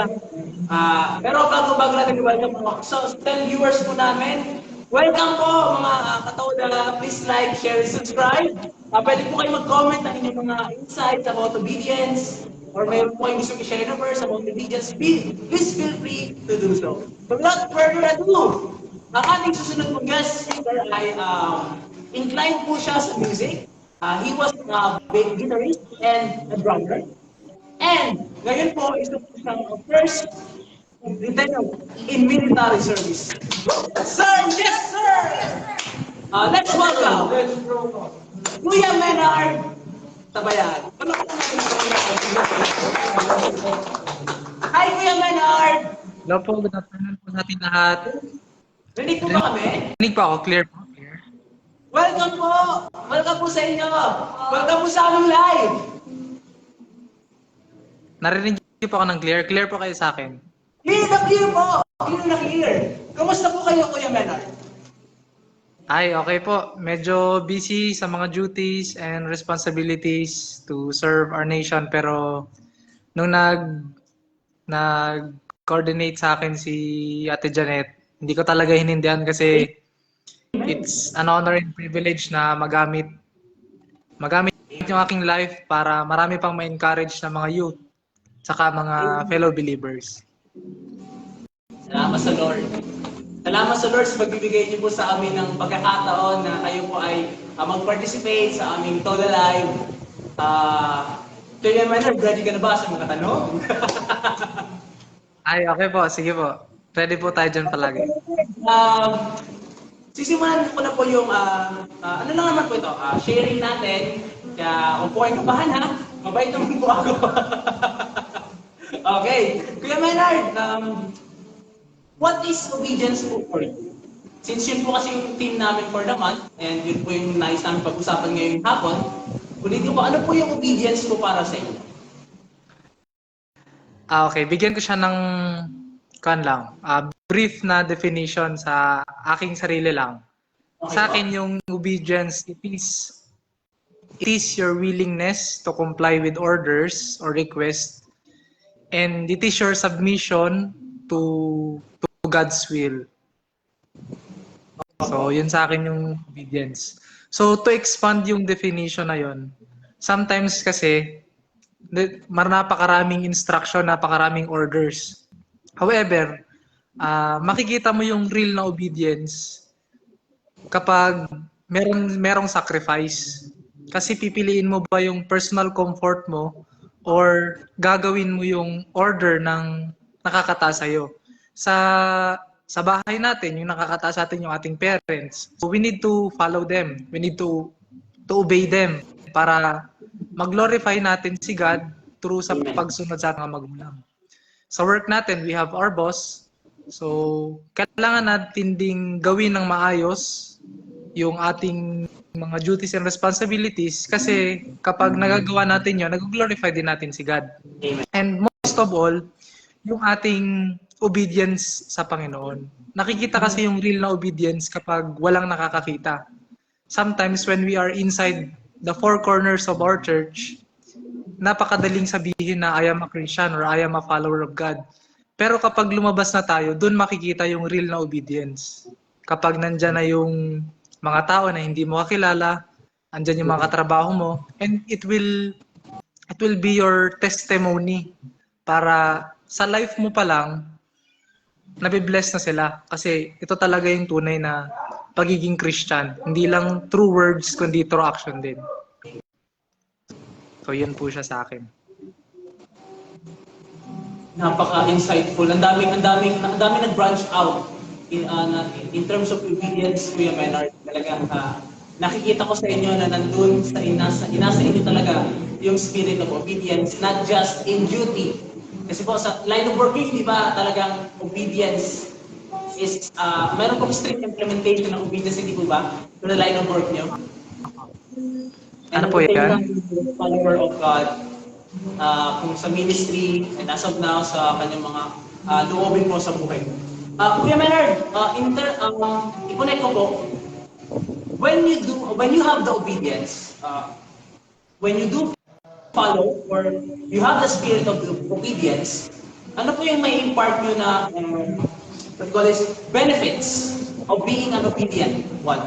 Pero bago natin i-welcome po, so tell viewers po namin, welcome po mga katawda, please like, share, subscribe. Pwede po kayo mag-comment ang inyong mga insights about obedience, or mayroon po kayong gusto i-share na verse about obedience, please feel free to do so. So without further ado, ang ating susunod pong guest speaker ay inclined po siya sa music. He was a guitarist and a drummer. And ngayon po, isa po siyang first lieutenant in military service. Sir, yes sir! Let's welcome Kuya Menard Tabayan. Hi Kuya Menard! Hello po, good afternoon po sa ating lahat. Rinig po ba kami? Rinig po ako, clear po. Clear. Welcome po! Welcome po sa inyo! Welcome po sa aming live! Narinig niyo po ako ng clear? Clear po kayo sa akin. Clear na clear po! Clear na clear! Kamusta po kayo, Kuya Menard? Ay, okay po. Medyo busy sa mga duties and responsibilities to serve our nation. Pero nung nag-coordinate sa akin si Ate Janet, hindi ko talaga hinindihan kasi it's an honor and privilege na magamit yung aking life para marami pang ma-encourage na mga youth saka mga fellow believers. Salamat sa Lord. Salamat sa Lord sa pagbibigay niyo po sa amin ng pagkakataon na kayo po ay mag-participate sa aming Toda Live. Kuya Maynard, ready ka na ba sa mga tanong? Ay, okay po. Sige po. Ready po tayo dyan palagi. Um, Sisimulan ko na po yung, ano lang naman po ito, sharing natin. Kaya kung po ay kabahan ha, mabait naman po ako. Okay. Kuya Maynard, what is obedience po for you? Since yun po kasi yung team namin for the month, and yun po yung nais namin pag-usapan ngayong hapon, ulitin ko, ano po yung obedience po para sa inyo? Okay. Bigyan ko siya ng brief na definition sa aking sarili lang. Okay Sa po. akin, yung obedience, it is your willingness to comply with orders or requests, and it is your submission to God's will. So, yun sa akin yung obedience. So, to expand yung definition na yun, sometimes kasi, napakaraming instruction, napakaraming orders. However, makikita mo yung real na obedience kapag merong sacrifice. Kasi pipiliin mo ba yung personal comfort mo or gagawin mo yung order ng nakakataas sa'yo. Sa bahay natin, yung nakakataas sa atin yung ating parents. So we need to follow them. We need to obey them para mag-glorify natin si God through sa pagsunod sa mga magulang. Sa work natin, we have our boss. So, kailangan natin ding gawin ng maayos yung ating mga duties and responsibilities kasi kapag nagagawa natin yun, nag-glorify din natin si God. Amen. And most of all, yung ating obedience sa Panginoon. Nakikita kasi yung real na obedience kapag walang nakakakita. Sometimes when we are inside the four corners of our church, napakadaling sabihin na I am a Christian or I am a follower of God. Pero kapag lumabas na tayo, dun makikita yung real na obedience. Kapag nandyan na yung mga tao na hindi mo kakilala, andyan yung mga katrabaho mo, and it will be your testimony para sa life mo pa lang, nabibless na sila. Kasi ito talaga yung tunay na pagiging Christian. Hindi lang through words, kundi through action din. So, yun po siya sa akin. Napaka-insightful. Ang daming nag-branch out in terms of obedience, Kuya Maynard. Talagang nakikita ko sa inyo na nandun inasa inyo talaga yung spirit of obedience, not just in duty. Kasi po sa line of work niyo, di ba, talagang obedience is, meron pong strict implementation ng obedience, hindi po ba? To the line of work niyo. Ano po yan? Follower of God, kung sa ministry, and as of now, sa kanyang mga loobin po sa buhay. Kuya Maynard, i-connect ko po, when you have the obedience, when you do follow or you have the spirit of obedience, ano po yung may impart nyo na what we call this, benefits of being an obedient one?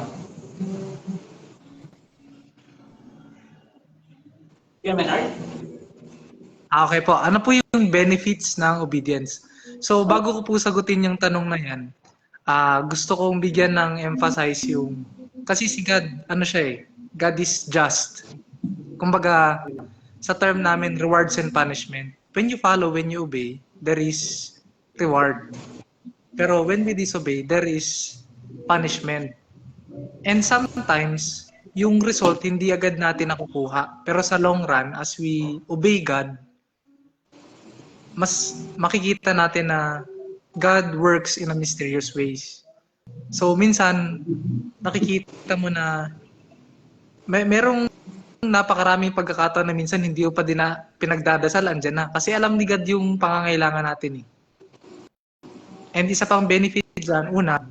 Kuya Maynard? Okay po. Ano po yung benefits ng obedience? So, bago ko po sagutin yung tanong na yan, gusto kong bigyan ng emphasize yung, kasi si God, ano siya eh, God is just. Kumbaga, sa term namin, rewards and punishment. When you follow, when you obey, there is reward. Pero when we disobey, there is punishment. And sometimes, yung result, hindi agad natin nakukuha. Pero sa long run, as we obey God, mas makikita natin na God works in a mysterious ways. So, minsan, nakikita mo na merong napakaraming pagkakataon na minsan hindi mo pa din na pinagdadasal, andyan na. Kasi alam ni God yung pangangailangan natin eh. And isa pang benefit dyan, una,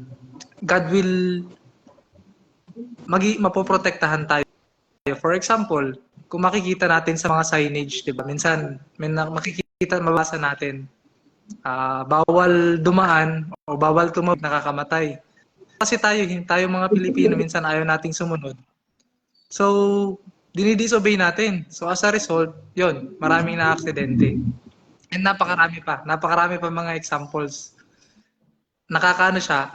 God will mapoprotektahan tayo. For example, kung makikita natin sa mga signage, di ba? Minsan, makikita, mabasa natin, bawal dumaan o bawal tumawid, nakakamatay. Kasi tayo mga Pilipino, minsan ayaw nating sumunod. So, dinidisobey natin. So, as a result, yun, maraming na-aksidente. And napakarami pa mga examples. Nakakaano siya,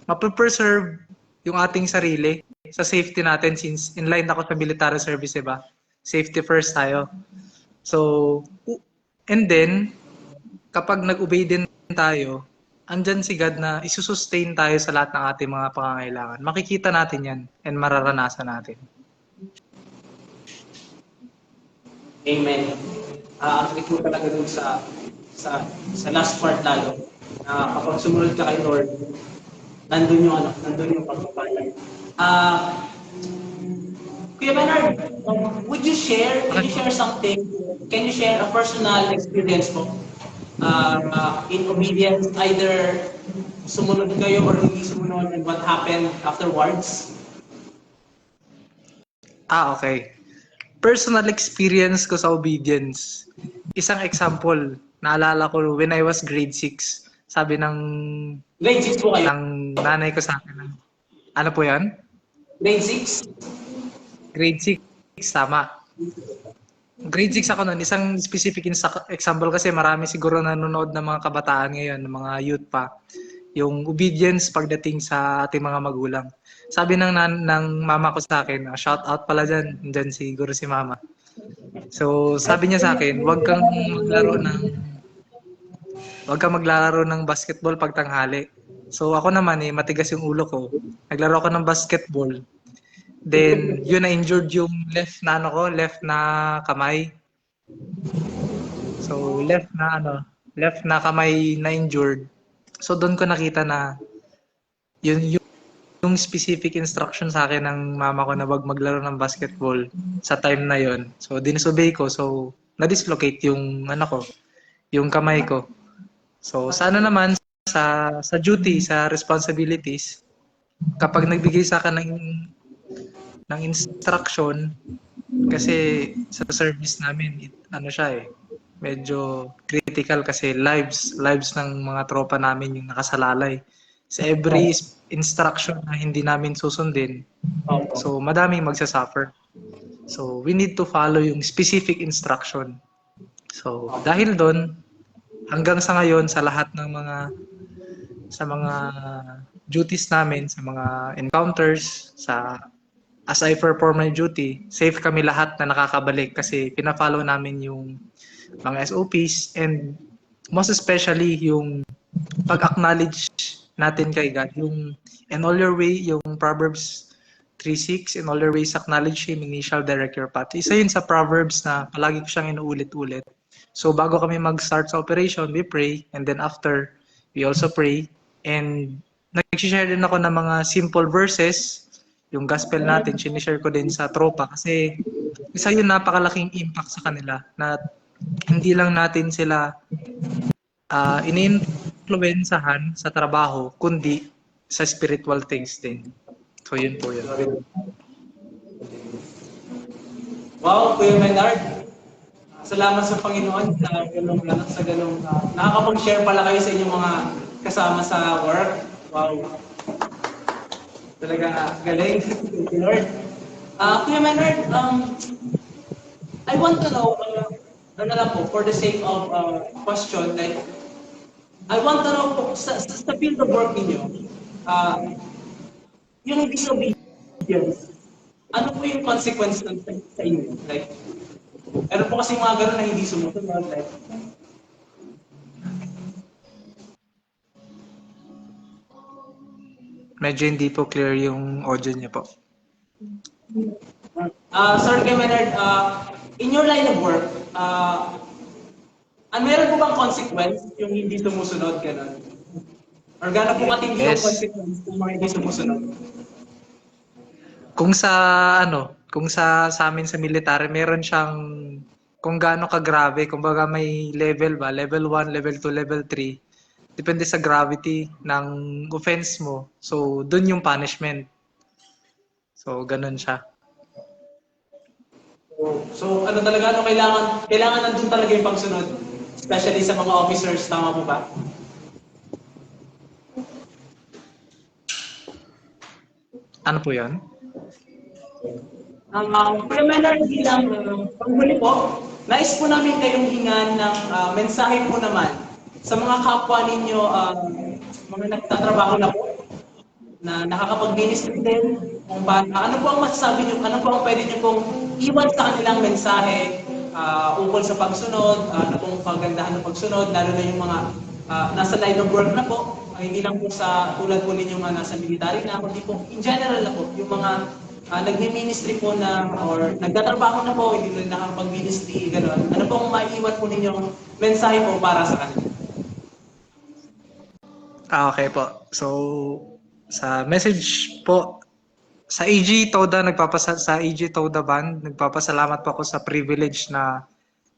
mapreserve yung ating sarili sa safety natin since in line ako sa military service, diba? Safety first tayo. So, and then, kapag nag-obey din tayo, andyan si God na isusustain tayo sa lahat ng ating mga pangangailangan. Makikita natin yan and mararanasan natin. Amen. Ang ito talaga dun sa last part lalo, na kapag sumunod ka kay Lord, nandun yung pagpapalay. Kuya Bernard, can you share something? Can you share a personal experience mo in obedience, either sumunod kayo or hindi sumunod, and what happened afterwards? Okay. Personal experience ko sa obedience. Isang example, naalala ko when I was grade 6, sabi ng Grade 6 po kayo? ng nanay ko sa akin. Ano po yan? Grade 6? Grade 6, tama. Grade 6 ako nun. Isang specific example kasi marami siguro nanonood ng mga kabataan ngayon, ng mga youth pa. Yung obedience pagdating sa ating mga magulang. Sabi ng mama ko sa akin, shout out pala dyan siguro si mama. So, sabi niya sa akin, huwag kang maglalaro ng basketball pag tanghali. So, ako naman matigas yung ulo ko. Naglaro ako ng basketball. Then, yun na-injured yung left na kamay. So, left na kamay na-injured. So, doon ko nakita na yung specific instruction sa akin ng mama ko na wag maglaro ng basketball sa time na yon. So, disobey ko. So, na-dislocate yung yung kamay ko. So, naman, sa duty, sa responsibilities, kapag nagbigay sa akin ng instruction, kasi sa service namin, medyo critical kasi lives ng mga tropa namin yung nakasalalay. Sa every instruction na hindi namin susundin, so madaming magsasuffer. So we need to follow yung specific instruction. So dahil doon, hanggang sa ngayon, sa lahat ng mga duties namin, sa mga encounters, as I perform my duty, safe kami lahat na nakakabalik kasi pina-follow namin yung mga SOPs, and most especially yung pag-acknowledge natin kay God, yung in all your way, yung Proverbs 3:6, in all your ways acknowledge Him and He shall direct your path. Isa yun sa Proverbs na palagi ko siyang inuulit-ulit. So bago kami mag-start sa operation, we pray, and then after, we also pray, and nag-share din ako ng mga simple verses, yung gospel natin, sinishare ko din sa tropa kasi isa yun napakalaking impact sa kanila na hindi lang natin sila ini-influensahan sa trabaho, kundi sa spiritual things din. So yun po yun. Wow, Kuya Bernard. Salamat sa Panginoon sa ganung nakakapag-share pala kayo sa inyong mga kasama sa work. Wow. Talaga galing. Thank you, Lord. Kuya Bernard, I want to know, for the sake of question, like, I want to know po, sa field of work ninyo, yung disobedience, ano po yung consequence sa inyo? Like, meron po kasi mga gano'n na hindi sumusunod. Like, medyo hindi po clear yung audio niya po. Sir Bernard, in your line of work, meron po bang consequence yung hindi sumusunod, gano'n? Or gano'n po katindi yung consequence kung mga hindi sumusunod? Kung sa amin sa military, meron siyang kung gaano kagrabe, kumbaga may level ba, level 1, level 2, level 3. Depende sa gravity ng offense mo. So, dun yung punishment. So, ganun siya. So talaga, kailangan nandun talaga yung pagsunod. Especially sa mga officers, tama po ba? Ano po yan? Criminal bilang panghuli po, nais po namin kayong hingan ng mensahe po naman sa mga kapwa ninyo, mga nagtatrabaho na po, na nakakapag-ministry din, ano po ang masasabi nyo, ano po ang pwede nyo pong iwan sa kanilang mensahe ukol sa pagsunod, ano pong kagandahan ng pagsunod, lalo na yung mga nasa line of work na po, hindi lang po sa tulad po ninyong nasa military na, kundi po in general na po, yung mga nagmi-ministry po na or nagtatrabaho na po, hindi na nakapag-ministry, gano'n. Ano pong maiiwan po ninyong mensahe po para sa kanila? Okay po. So, sa message po, sa AG Toda, sa AG Toda Band, nagpapasalamat po ako sa privilege na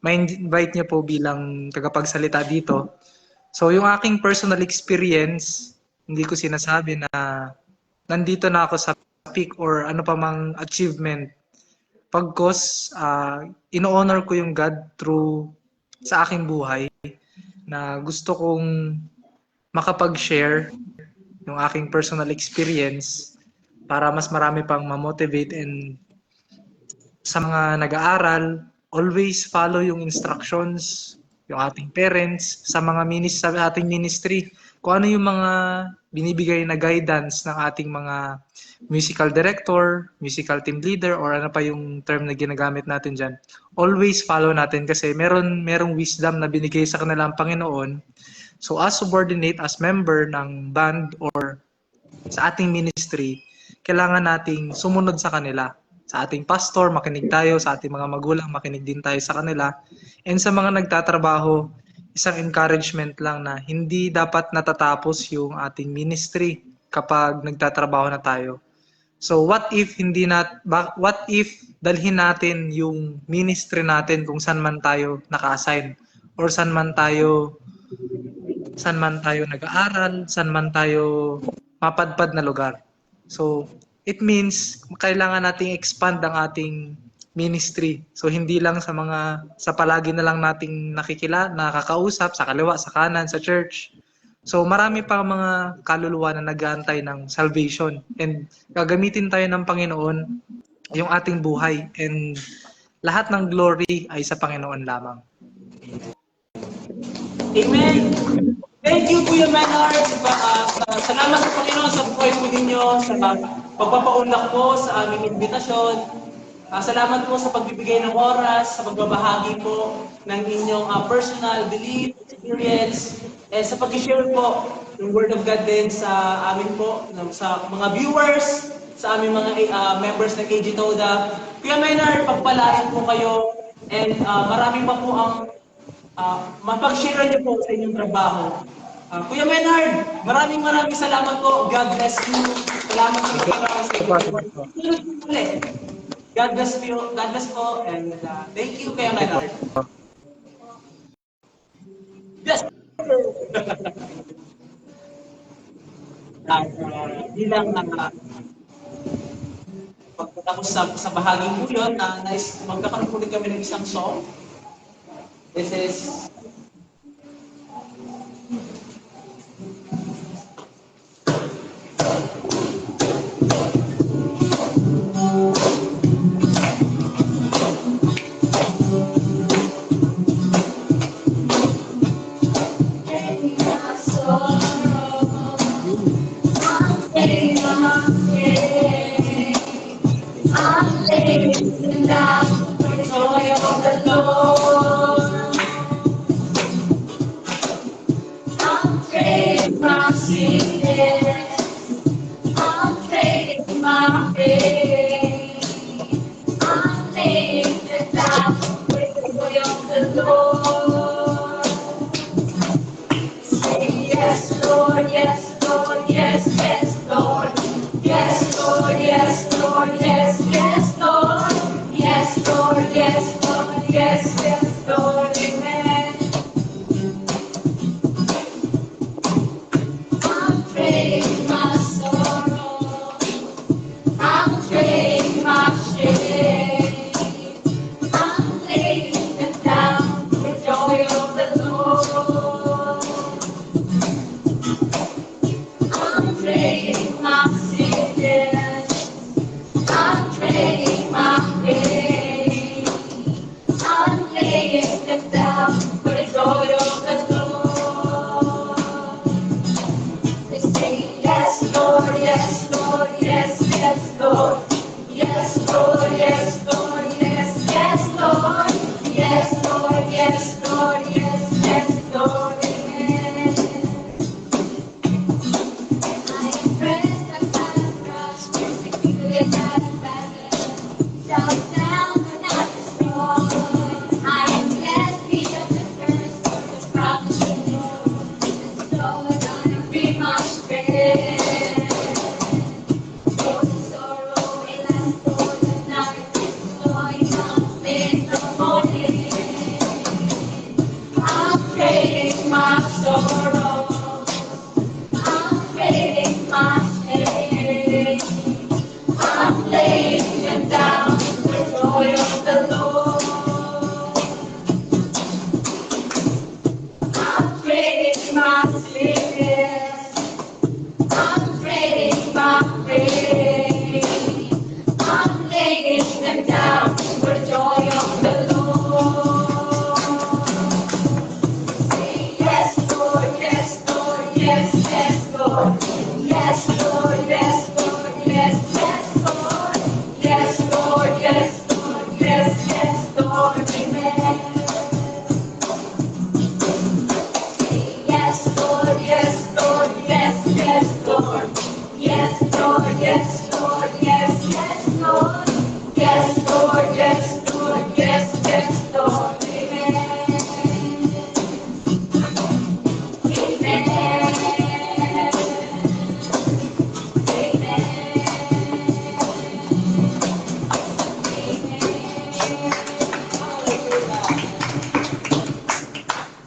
ma-invite niyo po bilang tagapagsalita dito. So, yung aking personal experience, hindi ko sinasabi na nandito na ako sa peak or ano pa mang achievement. Pagkos, ino-honor ko yung God through sa aking buhay na gusto kong makapag-share yung aking personal experience para mas marami pang ma-motivate and sa mga nag-aaral, always follow yung instructions, yung ating parents, sa ating ministry, kung ano yung mga binibigay na guidance ng ating mga musical director, musical team leader, or ano pa yung term na ginagamit natin dyan. Always follow natin kasi merong wisdom na binigay sa kanila ang Panginoon. So as subordinate, as member ng band or sa ating ministry, kailangan nating sumunod sa kanila. Sa ating pastor, makinig tayo. Sa ating mga magulang, makinig din tayo sa kanila. And sa mga nagtatrabaho, isang encouragement lang na hindi dapat natatapos yung ating ministry kapag nagtatrabaho na tayo. So what if dalhin natin yung ministry natin kung saan man tayo naka-assign or saan man tayo nag-aaral, saan man tayo mapadpad na lugar. So, it means kailangan nating expand ang ating ministry. So, hindi lang sa palagi na lang nating nakakausap, sa kaliwa, sa kanan, sa church. So, marami pa mga kaluluwa na nag-aantay ng salvation. And gagamitin tayo ng Panginoon yung ating buhay. And lahat ng glory ay sa Panginoon lamang. Amen! Thank you, Kuya Maynard. Salamat sa Panginoon sa buhay po ninyo, sa pagpapaunlak po sa aming invitasyon. Salamat po sa pagbibigay ng oras, sa pagbabahagi po ng inyong personal belief, experience, sa pag-share po ng Word of God din sa amin po, sa mga viewers, sa aming mga members ng AG Toda. Kuya Maynard, pagpalain po kayo and marami pa po ang mapag-share niyo po sa inyong trabaho. Kuya Maynard, maraming salamat po. God bless you. Salamat sa inyo. God bless you. God bless po. And thank you, Kuya Maynard. Yes. Bilang pagkatapos sa bahaging po yun, magkakaroon po rin kami ng isang song. This is Yes, You're gonna be my friend. Sorrow will last for the night. Joy comes in the morning. I'm trading my sorrow. I'm trading my shame. I'm laying them down the joy of the Lord. I'm trading my sickness. I'm trading my pain. I'm laying them down for joy of the Lord. Say yes, Lord, yes, Lord, yes, yes, Lord. Yes, Lord, yes, Lord, yes, yes, Lord. Yes, Lord, yes, Lord, yes, yes, Lord, amen. Yes, Lord, yes, Lord, yes, yes, Lord. Yes, Lord, yes, Lord, yes, yes, Lord. Yes, Lord, yes, Lord, yes, yes, Lord. Amen. Amen.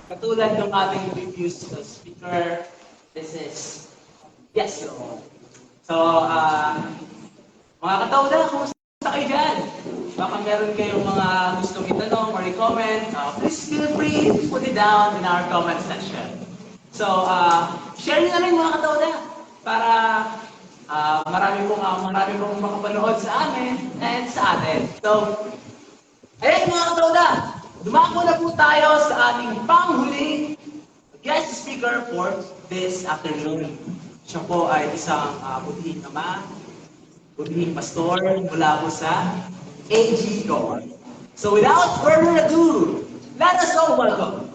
Katulad ng ating reviews speaker, this is yes, Lord. So, mga katawda, kumusta kayo dyan? Baka meron kayong mga gustong itanong or i-comment, please feel free to put it down in our comment section. So, share nyo na rin mga katawda para marami pong makapanood sa amin and sa atin. So, ayun mga katawda, dumako na po tayo sa ating panghuling guest speaker for this afternoon. Siya po ay isang budhing ama, budhing pastor mula po sa AG God. So without further ado, let us all welcome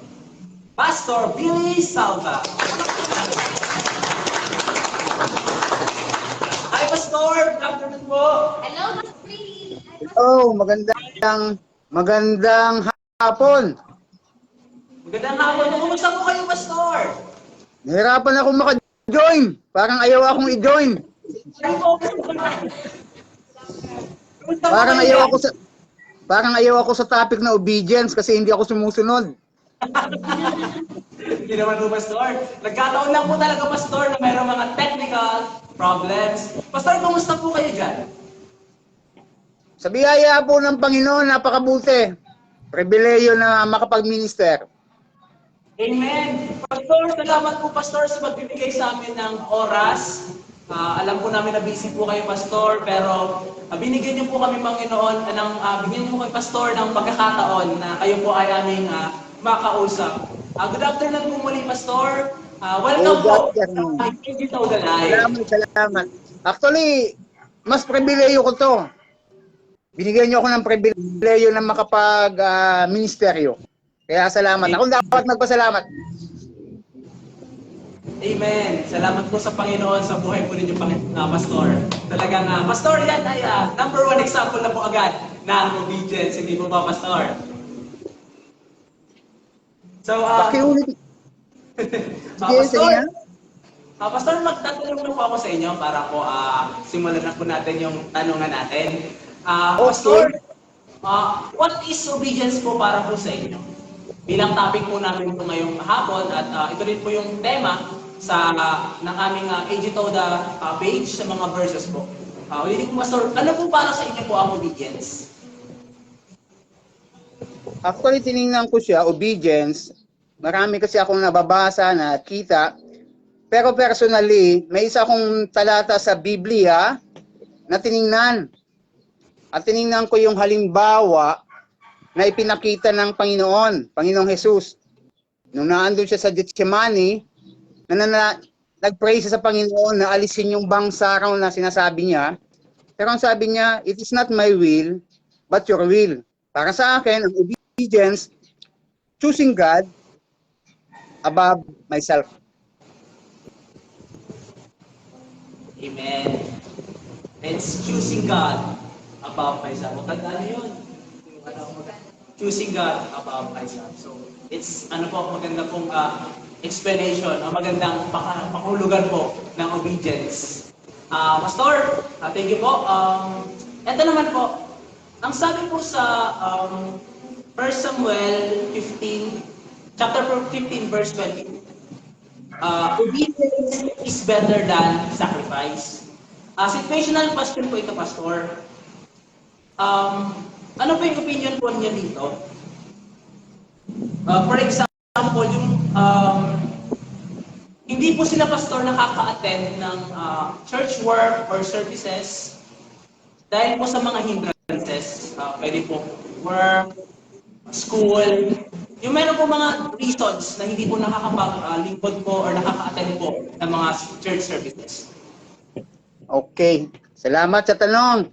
Pastor Billy Salva. Hi Pastor, good afternoon po. Hello, Mas Pretty. Oh, magandang hapon. Magandang hapon po. Kumusta po kayo Pastor? Nahirapan ako maka-join. Parang ayaw akong i-join. Ay po. Kumusta po Parang kayo? ayaw ako sa topic na obedience kasi hindi ako sumusunod. Hindi naman po, Pastor. Nagkataon lang po talaga, Pastor, na mayroong mga technical problems. Pastor, kumusta po kayo dyan? Sa biyaya po ng Panginoon, napakabuti. Pribileyo na makapag-minister. Amen. Pastor, salamat po, Pastor, sa pagbibigay sa amin ng oras. Alam po namin na busy po kayo, Pastor, pero binigyan niyo po kami, Panginoon, binigyan niyo po kay Pastor ng pagkakataon na kayo po ay aming makausap. Good afternoon po muli, Pastor. Welcome po Good afternoon. sa Digital Live. Salamat. Actually, mas pribileyo ko to. Binigyan niyo ako ng pribileyo na makapag-ministeryo. Kaya salamat. Ako dapat magpasalamat. Amen. Salamat po sa Panginoon sa buhay po ninyo, Pastor. Talagang, Pastor, yan ay number one example na po agad ng obedience. Hindi po ba, Pastor? So, Pakiulit. Sige, sige Pastor, nga. Pastor, magtatanong na po ako sa inyo para po simulan na po natin yung tanungan natin. Pastor, what is obedience po para po sa inyo? Bilang topic po namin ito ngayong hapon at ito rin po yung tema ng aming AG Toda page sa mga verses po. Hindi po, Pastor, ano po para sa inyo po ang obedience? Actually, tinignan ko siya, obedience. Marami kasi akong nababasa na kita. Pero personally, may isa akong talata sa Biblia na tinignan. At tinignan ko yung halimbawa na ipinakita ng Panginoong Jesus. Nung naandun siya sa Gethsemane, nag-pray siya sa Panginoon na alisin yung bangsa raw na sinasabi niya. Pero ang sabi niya, it is not my will, but your will. Para sa akin, ang obedience, choosing God above myself. Amen. It's choosing God above myself. Tandaan niyo yun. Choosing God above myself. So, it's, maganda pong explanation, magandang pakahulugan po ng obedience. Pastor, thank you po. Ito naman po, ang sabi po sa 1 Samuel 15, chapter 15, verse 20, obedience is better than sacrifice. Situational question po ito, Pastor. Ano po yung opinion po niya dito? For example, yung hindi po sila pastor nakaka-attend ng church work or services dahil po sa mga hindrances. Pwede po work, school. Yung meron po mga reasons na hindi po nakakapag-lingkod po or nakaka-attend po ng mga church services. Okay. Salamat sa tanong.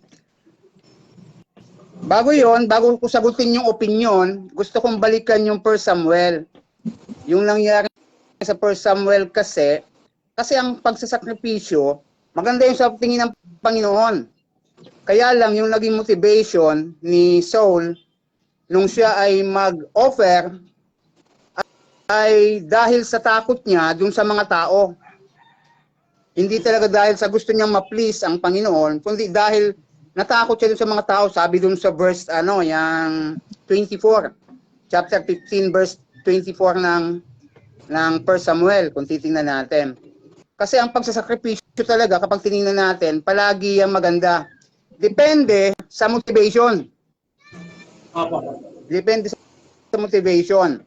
Bago ko sagutin yung opinion, gusto kong balikan yung 1 Samuel. Yung nangyari sa 1 Samuel kasi ang pagsasakripisyo, maganda yung sa tingin ng Panginoon. Kaya lang yung naging motivation ni Saul nung siya ay mag-offer ay dahil sa takot niya dun sa mga tao. Hindi talaga dahil sa gusto niyang ma-please ang Panginoon, kundi dahil natakot siya dun sa mga tao, sabi dun sa verse yung 24, chapter 15 verse 24 ng 1 Samuel, kung titingnan natin. Kasi ang pagsasakripisyo talaga, kapag tinignan natin, palagi ang maganda. Depende sa motivation. Depende sa motivation.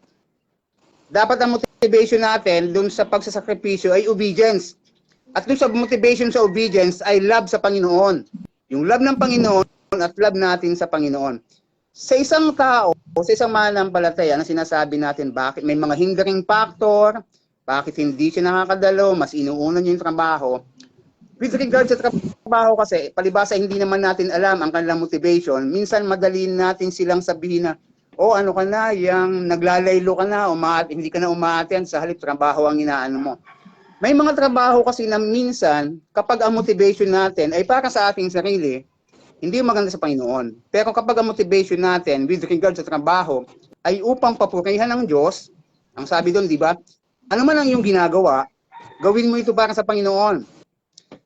Dapat ang motivation natin dun sa pagsasakripisyo ay obedience. At dun sa motivation sa obedience ay love sa Panginoon. Yung love ng Panginoon at love natin sa Panginoon. Sa isang tao, sa isang mananampalataya na sinasabi natin bakit may mga hindering factor, bakit hindi siya nakakadalo, mas inuuna niya yung trabaho. With regard sa trabaho kasi, palibasa hindi naman natin alam ang kanilang motivation. Minsan madali natin silang sabihin na, ano ka na, yung naglalaylo ka na, hindi ka na umaattend sa halip trabaho ang inaano mo. May mga trabaho kasi na minsan, kapag ang motivation natin ay para sa ating sarili, hindi maganda sa Panginoon. Pero kapag ang motivation natin with regard sa trabaho ay upang papurihan ng Diyos, ang sabi doon, di ba? Ano man ang iyong ginagawa, gawin mo ito para sa Panginoon.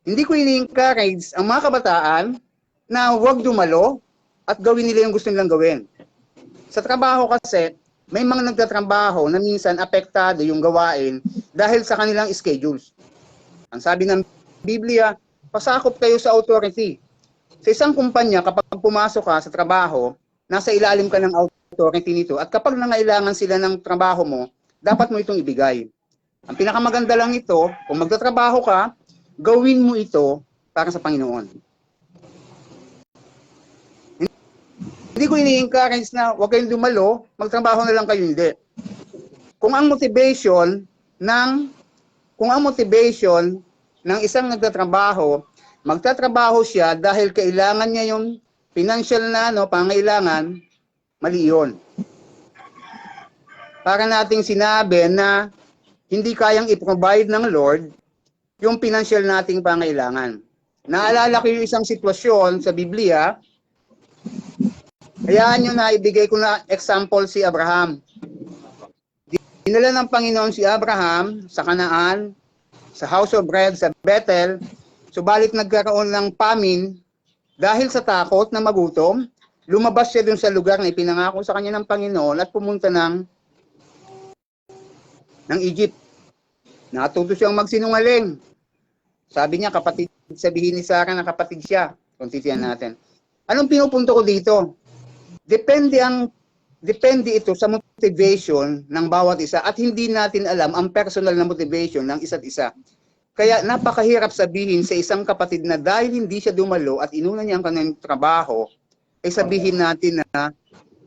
Hindi ko ini-encourage ang mga kabataan na huwag dumalo at gawin nila yung gusto nilang gawin. Sa trabaho kasi, may mga nagtatrabaho na minsan apektado yung gawain dahil sa kanilang schedules. Ang sabi ng Biblia, pasakop kayo sa authority. Sa isang kumpanya, kapag pumasok ka sa trabaho, nasa ilalim ka ng authority nito. At kapag nangailangan sila ng trabaho mo, dapat mo itong ibigay. Ang pinakamaganda lang ito, kung magtatrabaho ka, gawin mo ito para sa Panginoon. Hindi ko ini-encourage na huwag kayong dumalo, magtrabaho na lang kayo, hindi. Kung ang motivation ng isang nagtatrabaho, magtatrabaho siya dahil kailangan niya yung financial na pangailangan, mali yun. Para nating sinabi na hindi kayang i-provide ng Lord yung financial nating pangailangan. Naalala ko yung isang sitwasyon sa Biblia. Hayaan nyo na ibigay ko na example si Abraham. Dinala ng Panginoon si Abraham sa Canaan, sa House of Bread, sa Bethel, subalit nagkaroon ng famine dahil sa takot na magutom, lumabas siya dun sa lugar na ipinangako sa kanya ng Panginoon at pumunta ng Egypt. Natuto siyang magsinungaling. Sabi niya, kapatid, sabihin ni Sarah na kapatid siya. Kung titiyan natin. Anong pinupunto ko dito? Depende ito sa motivation ng bawat isa at hindi natin alam ang personal na motivation ng isa't isa. Kaya napakahirap sabihin sa isang kapatid na dahil hindi siya dumalo at inuna niya ang kanyang trabaho, ay sabihin natin na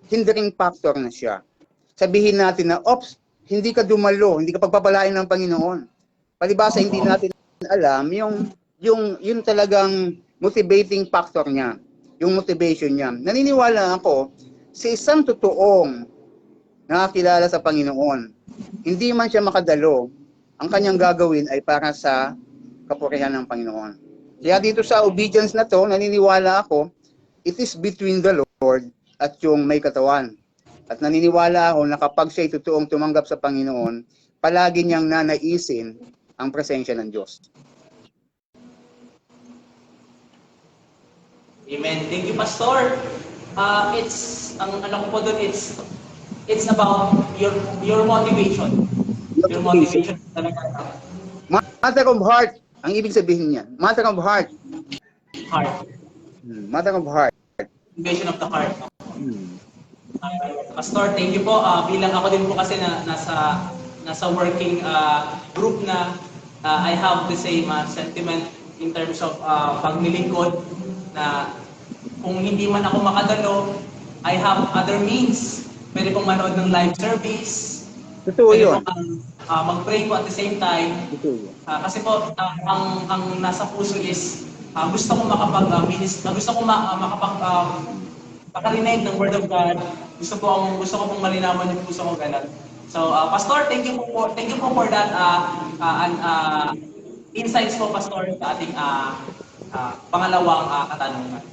hindering factor na siya. Sabihin natin na, hindi ka dumalo, hindi ka pagpapalain ng Panginoon. Palibasa hindi natin alam yung talagang motivating factor niya, yung motivation niya. Naniniwala ako sa isang totoong nakakilala sa Panginoon, hindi man siya makadalo, ang kanyang gagawin ay para sa kapurihan ng Panginoon. Kaya dito sa obedience na to, naniniwala ako, it is between the Lord at yung may katawan. At naniniwala ako na kapag siya totoong tumanggap sa Panginoon, palagi niyang nanaisin ang presensya ng Diyos. Amen. Thank you, Pastor. Ang ano ko po doon, it's about your motivation. Your motivation talaga. Matter of heart, ang ibig sabihin niya. Matter of heart. Heart. Matter of heart. Motivation of the heart. Hmm. Pastor, thank you po. Bilang ako din po kasi nasa working group na I have the same sentiment in terms of paglilingkod na kung hindi man ako makadalo, I have other means. Pwede pong manood ng live service. Totoo Pwede yun. pong mag-pray po at the same time. Totoo yun. Kasi po, ang nasa puso is gusto ko makarinig ng Word of God. Gusto ko pong malinawan yung puso ko ganun. So, Pastor, thank you po for that insights po, Pastor, sa ating pangalawang katanungan.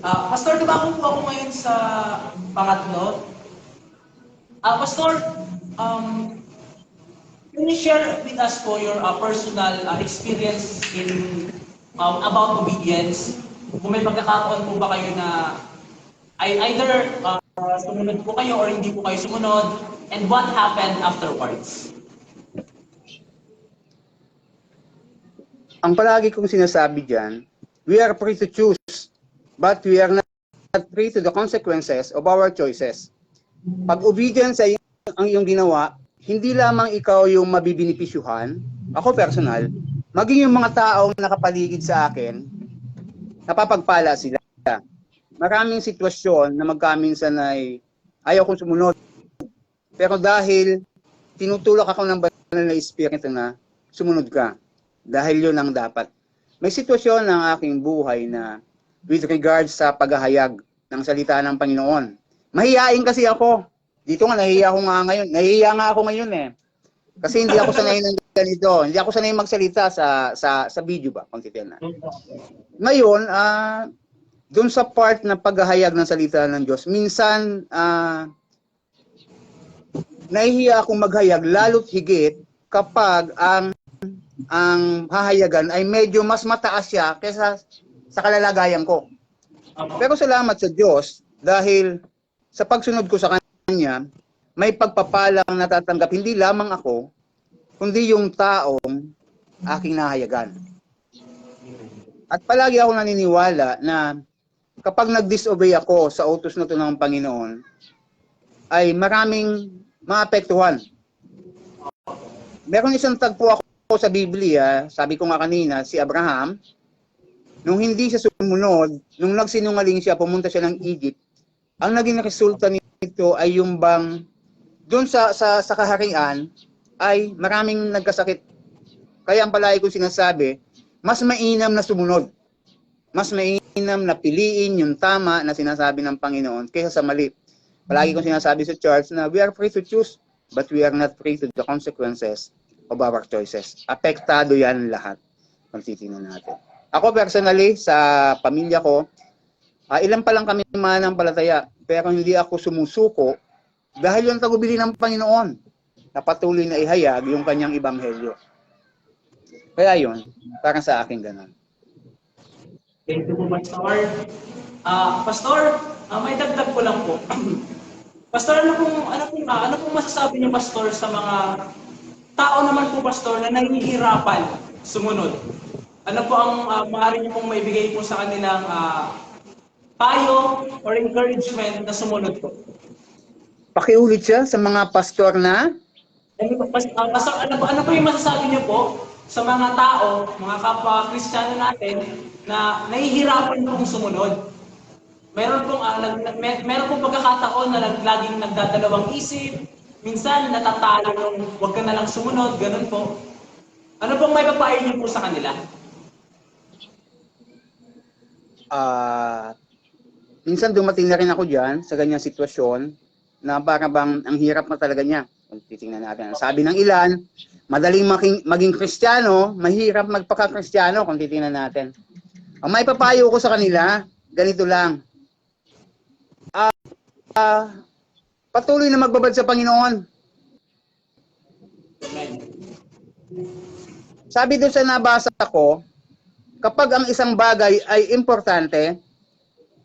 Pastor, dumako po ako ngayon sa pangatlo. Pastor, can you share with us po your personal experience in about obedience? Kung may pagkakataon po ba kayo na either sumunod po kayo or hindi po kayo sumunod, and what happened afterwards? Ang palagi kong sinasabi dyan, we are free to choose, but we are not free to the consequences of our choices. Pag obedience ay ang iyong ginawa, hindi lamang ikaw yung mabibinipisyuhan, ako personal, maging yung mga taong nakapaligid sa akin, napapagpala sila. Maraming sitwasyon na magkaminsan ay ayaw kong sumunod. Pero dahil tinutulak ako ng banal na espiritu na sumunod ka, dahil yun ang dapat. May sitwasyon ng aking buhay na with regards sa paghahayag ng salita ng Panginoon. Mahihain kasi ako. Dito nga, nahihiya nga ako ngayon eh. Kasi hindi ako sanay ng ganito. Hindi ako sanay magsalita sa video ba, kung titiyan na. Ngayon, doon sa part na paghahayag ng salita ng Diyos, minsan, nahihiya akong maghayag, lalo't higit kapag ang hahayagan ay medyo mas mataas siya kaysa sa kalalagayan ko. Pero salamat sa Diyos dahil sa pagsunod ko sa Kanya, may pagpapalang natatanggap hindi lamang ako, kundi yung taong aking nahayagan. At palagi ako naniniwala na kapag nag-disobey ako sa utos na ito ng Panginoon, ay maraming maapektuhan. Meron isang tagpo ako sa Biblia, sabi ko nga kanina, si Abraham, nung hindi siya sumunod, nung nagsinungaling siya, pumunta siya ng Egypt, ang naging resulta nito ay yung bang doon sa kaharian ay maraming nagkasakit. Kaya ang palagi ko sinasabi, mas mainam na sumunod. Mas mainam na piliin yung tama na sinasabi ng Panginoon kaysa sa mali. Palagi kong sinasabi sa church na we are free to choose, but we are not free to the consequences of our choices. Apektado yan lahat kung titingnan natin. Ako personally, sa pamilya ko, ilan pa lang kami mananampalataya, pero hindi ako sumusuko dahil yung tagubili ng Panginoon na patuloy na ihayag yung kanyang ebanghelyo. Kaya yun, parang sa akin ganun. Thank you po, Pastor. Pastor, may dagdag ko lang po. Pastor, ano pong masasabi niyo, Pastor, sa mga tao naman po, Pastor, na nahihirapan sumunod? Ano po ang maaari niyo pong maibigay po sa kanilang payo or encouragement na sumunod po? Pakiulit siya sa mga pastor na Pastor, ano po yung masasabi niyo po sa mga tao, mga kapwa-Kristiyano natin na nahihirapan pong sumunod? Meron pong pagkakataon na laging nagdadalawang isip, minsan natatalo nung wag ka na lang sumunod, ganun po. Ano pong may papayo niyo po sa kanila? minsan dumating na rin ako dyan sa ganyang sitwasyon na parang bang ang hirap na talaga niya. Kung titingnan natin. Sabi ng ilan, madaling maging Kristiyano, mahirap magpaka-Kristiyano kung titingnan natin. Ang may papayo ko sa kanila, ganito lang. Patuloy na magbabad sa Panginoon. Amen. Sabi doon sa nabasa ko, kapag ang isang bagay ay importante,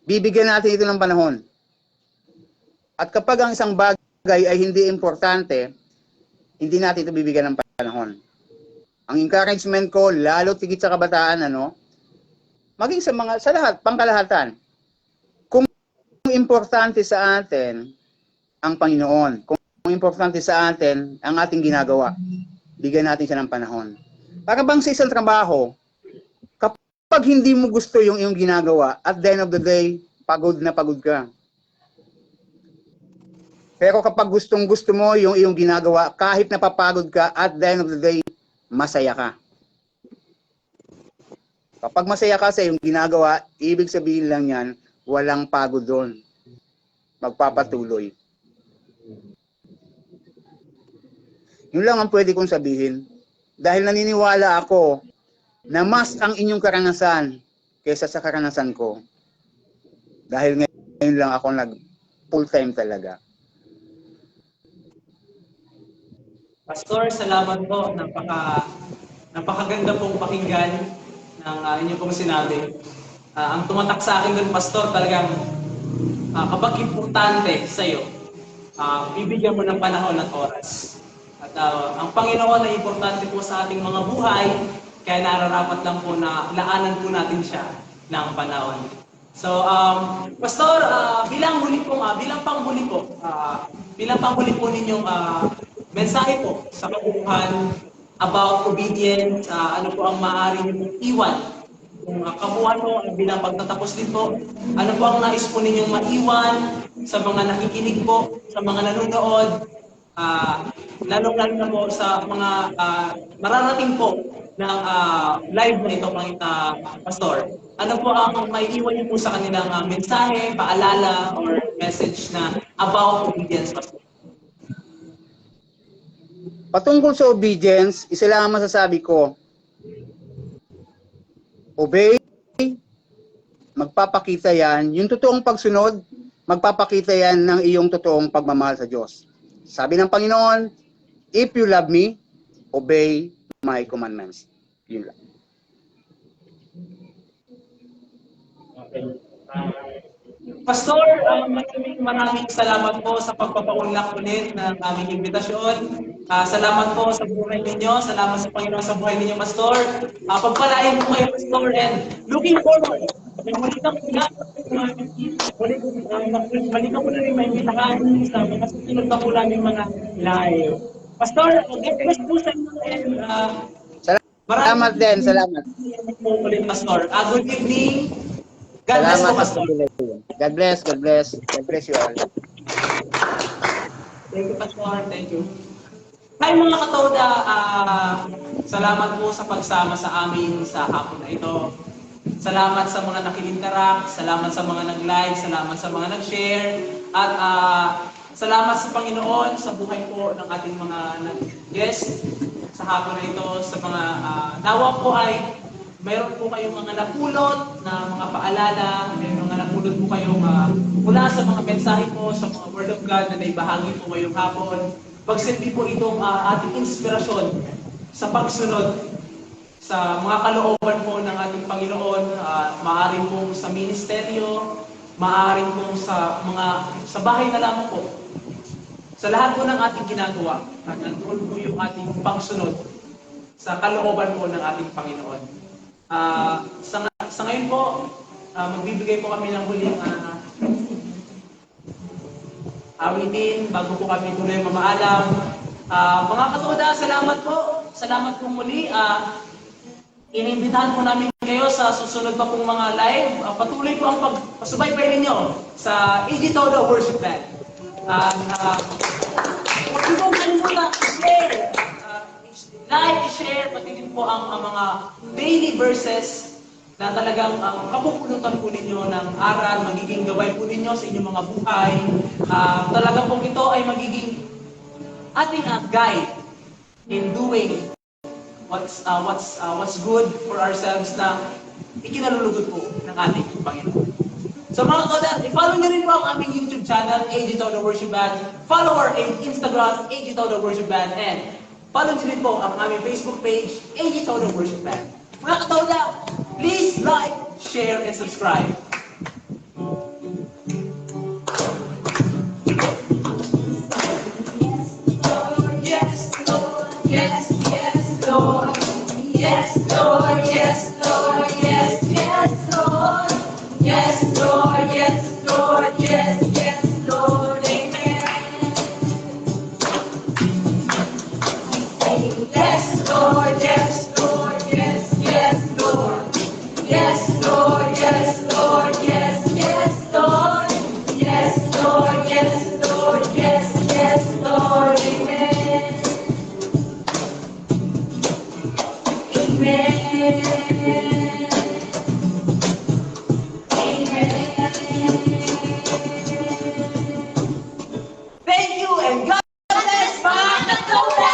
bibigyan natin ito ng panahon. At kapag ang isang bagay ay hindi importante, hindi natin ito bibigyan ng panahon. Ang encouragement ko, lalo tigit sa kabataan, maging sa lahat, pangkalahatan. Kung importante sa atin ang Panginoon, kung importante sa atin ang ating ginagawa, bigyan natin siya ng panahon. Para bang sa isang trabaho, kapag hindi mo gusto yung iyong ginagawa, at the end of the day, pagod na pagod ka. Pero kapag gustong gusto mo yung iyong ginagawa, kahit napapagod ka, at the end of the day, masaya ka. Kapag masaya ka sa iyong ginagawa, ibig sabihin lang yan, walang pagod doon. Magpapatuloy. Yun lang ang pwede kong sabihin. Dahil naniniwala ako na mas ang inyong karanasan kaysa sa karanasan ko. Dahil ngayon lang ako full time talaga. Pastor, salamat po. Napakaganda pong pakinggan ng inyong pong sinabi. Ang tumatak sa akin doon, Pastor, talagang kapag importante sa iyo, bibigyan mo ng panahon at oras. At ang Panginoon ay importante po sa ating mga buhay, kaya nararapat lang po na laanan po natin siya ng panahon. So, Pastor, bilang panghuli po ninyong mensahe po sa kabuuhan about obedience, ano po ang maaari niyo pong iwan. Kung kabuuhan po bilang pagtatapos din po, ano po ang nais po ninyong maiwan sa mga nakikinig po, sa mga nanonood, lalong-lalo na po sa mga mararating po ng live na ito, Pastor. Ano po ang maiiwan niyo po sa kanilang mensahe, paalala, or message na about obedience, Pastor? Patungkol sa obedience, isa lang ang masasabi ko. Obey, magpapakita yan. Yung totoong pagsunod, magpapakita yan ng iyong totoong pagmamahal sa Diyos. Sabi ng Panginoon, if you love me, obey my commandments. Yun lang. Okay. Pastor, maraming salamat po sa pagpapaunlak ulit ng aming imbitasyon. Salamat po sa buhay ninyo. Salamat sa Panginoon sa buhay ninyo, Pastor. Pagpalain po kayo, Pastor, and looking forward. Muli ka po na rin may imitahan sa mga susunod na po namin mga live. Pastor, get bless po sa inyo, and Salamat din, salamat. Ulit, Pastor. Good evening. God bless po, Pastor. God bless, God bless. God bless you all. Thank you, Pastor. Thank you. Hi mga katoda, salamat po sa pagsama sa amin sa hapon na ito. Salamat sa mga nakilinteract, salamat sa mga nag-like, salamat sa mga nag-share, at salamat sa Panginoon sa buhay po ng ating mga guest sa hapon na ito. Sa mga nawa po ay mayroon po kayong mga napulot na mga paalala, may mga napulot po kayong mula sa mga mensahe po, sa mga Word of God na naibahagi po ngayong hapon. Pagsilbi po itong ating inspirasyon sa pagsunod sa mga kalooban po ng ating Panginoon, maaaring po sa ministeryo, maaaring po sa bahay na lamang po. Sa lahat po ng ating ginagawa, at nandoon po yung ating pagsunod sa kalooban po ng ating Panginoon. Sa ngayon po, magbibigay po kami ng huling awitin bago po kami tuloy mamaalam. Mga katoda, salamat po. Salamat po muli. Inimbitahan po namin kayo sa susunod pa pong mga live. Patuloy po ang pagpasubaybay ninyo sa AG Todo Worship Band. Huwag niyo pong kalimutan i-share. Like, i-share, pati din po ang mga daily verses na talagang kapupulutan po ninyo ng aral, magiging gabay po ninyo sa inyong mga buhay. Talagang po ito ay magiging ating guide in doing what's good for ourselves na ikinalulugod po ng ating Panginoon. So mga kauda, i-follow nyo rin po ang aming YouTube channel, AG Todo Worship Band. Follow our Instagram, AG Todo Worship Band. And Follow nyo rin po ang aming Facebook page, AJ Tono Worship Band. Mga katoda, please like, share, and subscribe. Yes, Lord, yes, yes, Lord. Yes, Lord, yes, Lord, yes, yes, Lord. Yes, Lord, yes, Lord, yes, yes, Lord, amen. Yes, Lord, yes, Lord, yes, yes, Lord. Yes, Lord, yes, Lord, yes, yes, Lord. Yes, Lord, yes, Lord, yes, yes, Lord, amen. Amen. Thank you and God bless mga katoda!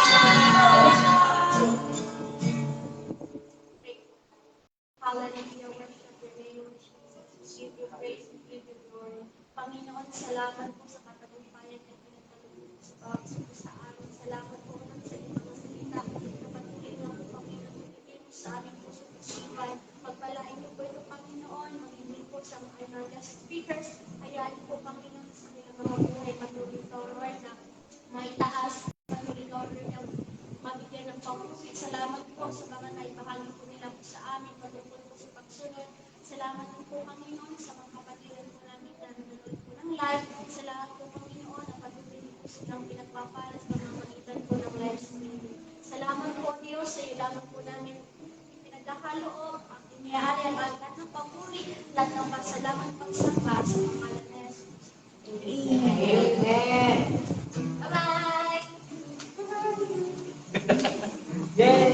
Hallelujah, worship your name, Jesus. Give you praise and give you glory. Panginoon, salamat po sa katagumpayan at pinagkaloob sa bawat suko sa amin. Salamat po naman sa inyong mga salita na patuloy na po, Panginoon, ibigay mo sa aming puso at isipan. Pagpalain niyo po ito, Panginoon, magiging po sa mga guest speakers. Hayaan po, Panginoon, sa kanilang mga buhay. Patuloy ito, Lord, na maitaas. Patuloy ito, Lord, na mabigyan ng pangusig. Salamat po sa mga naibahagi po nila po sa amin. Patuloy po sa pagsunod. Salamat po, Panginoon, sa mga kapatiran po namin na nanonood po ng live. Salamat po, Panginoon, na patuloy po silang pinagpapala sa mga magitan po ng live streaming. Salamat po, Diyos, sa iyo lamang po namin pinagkakaloob, ang iniyari ang lahat ng papuri, lahat ng pasalamat pagsamba sa pangalan ni Jesus. Amen. Bye-bye! Yay!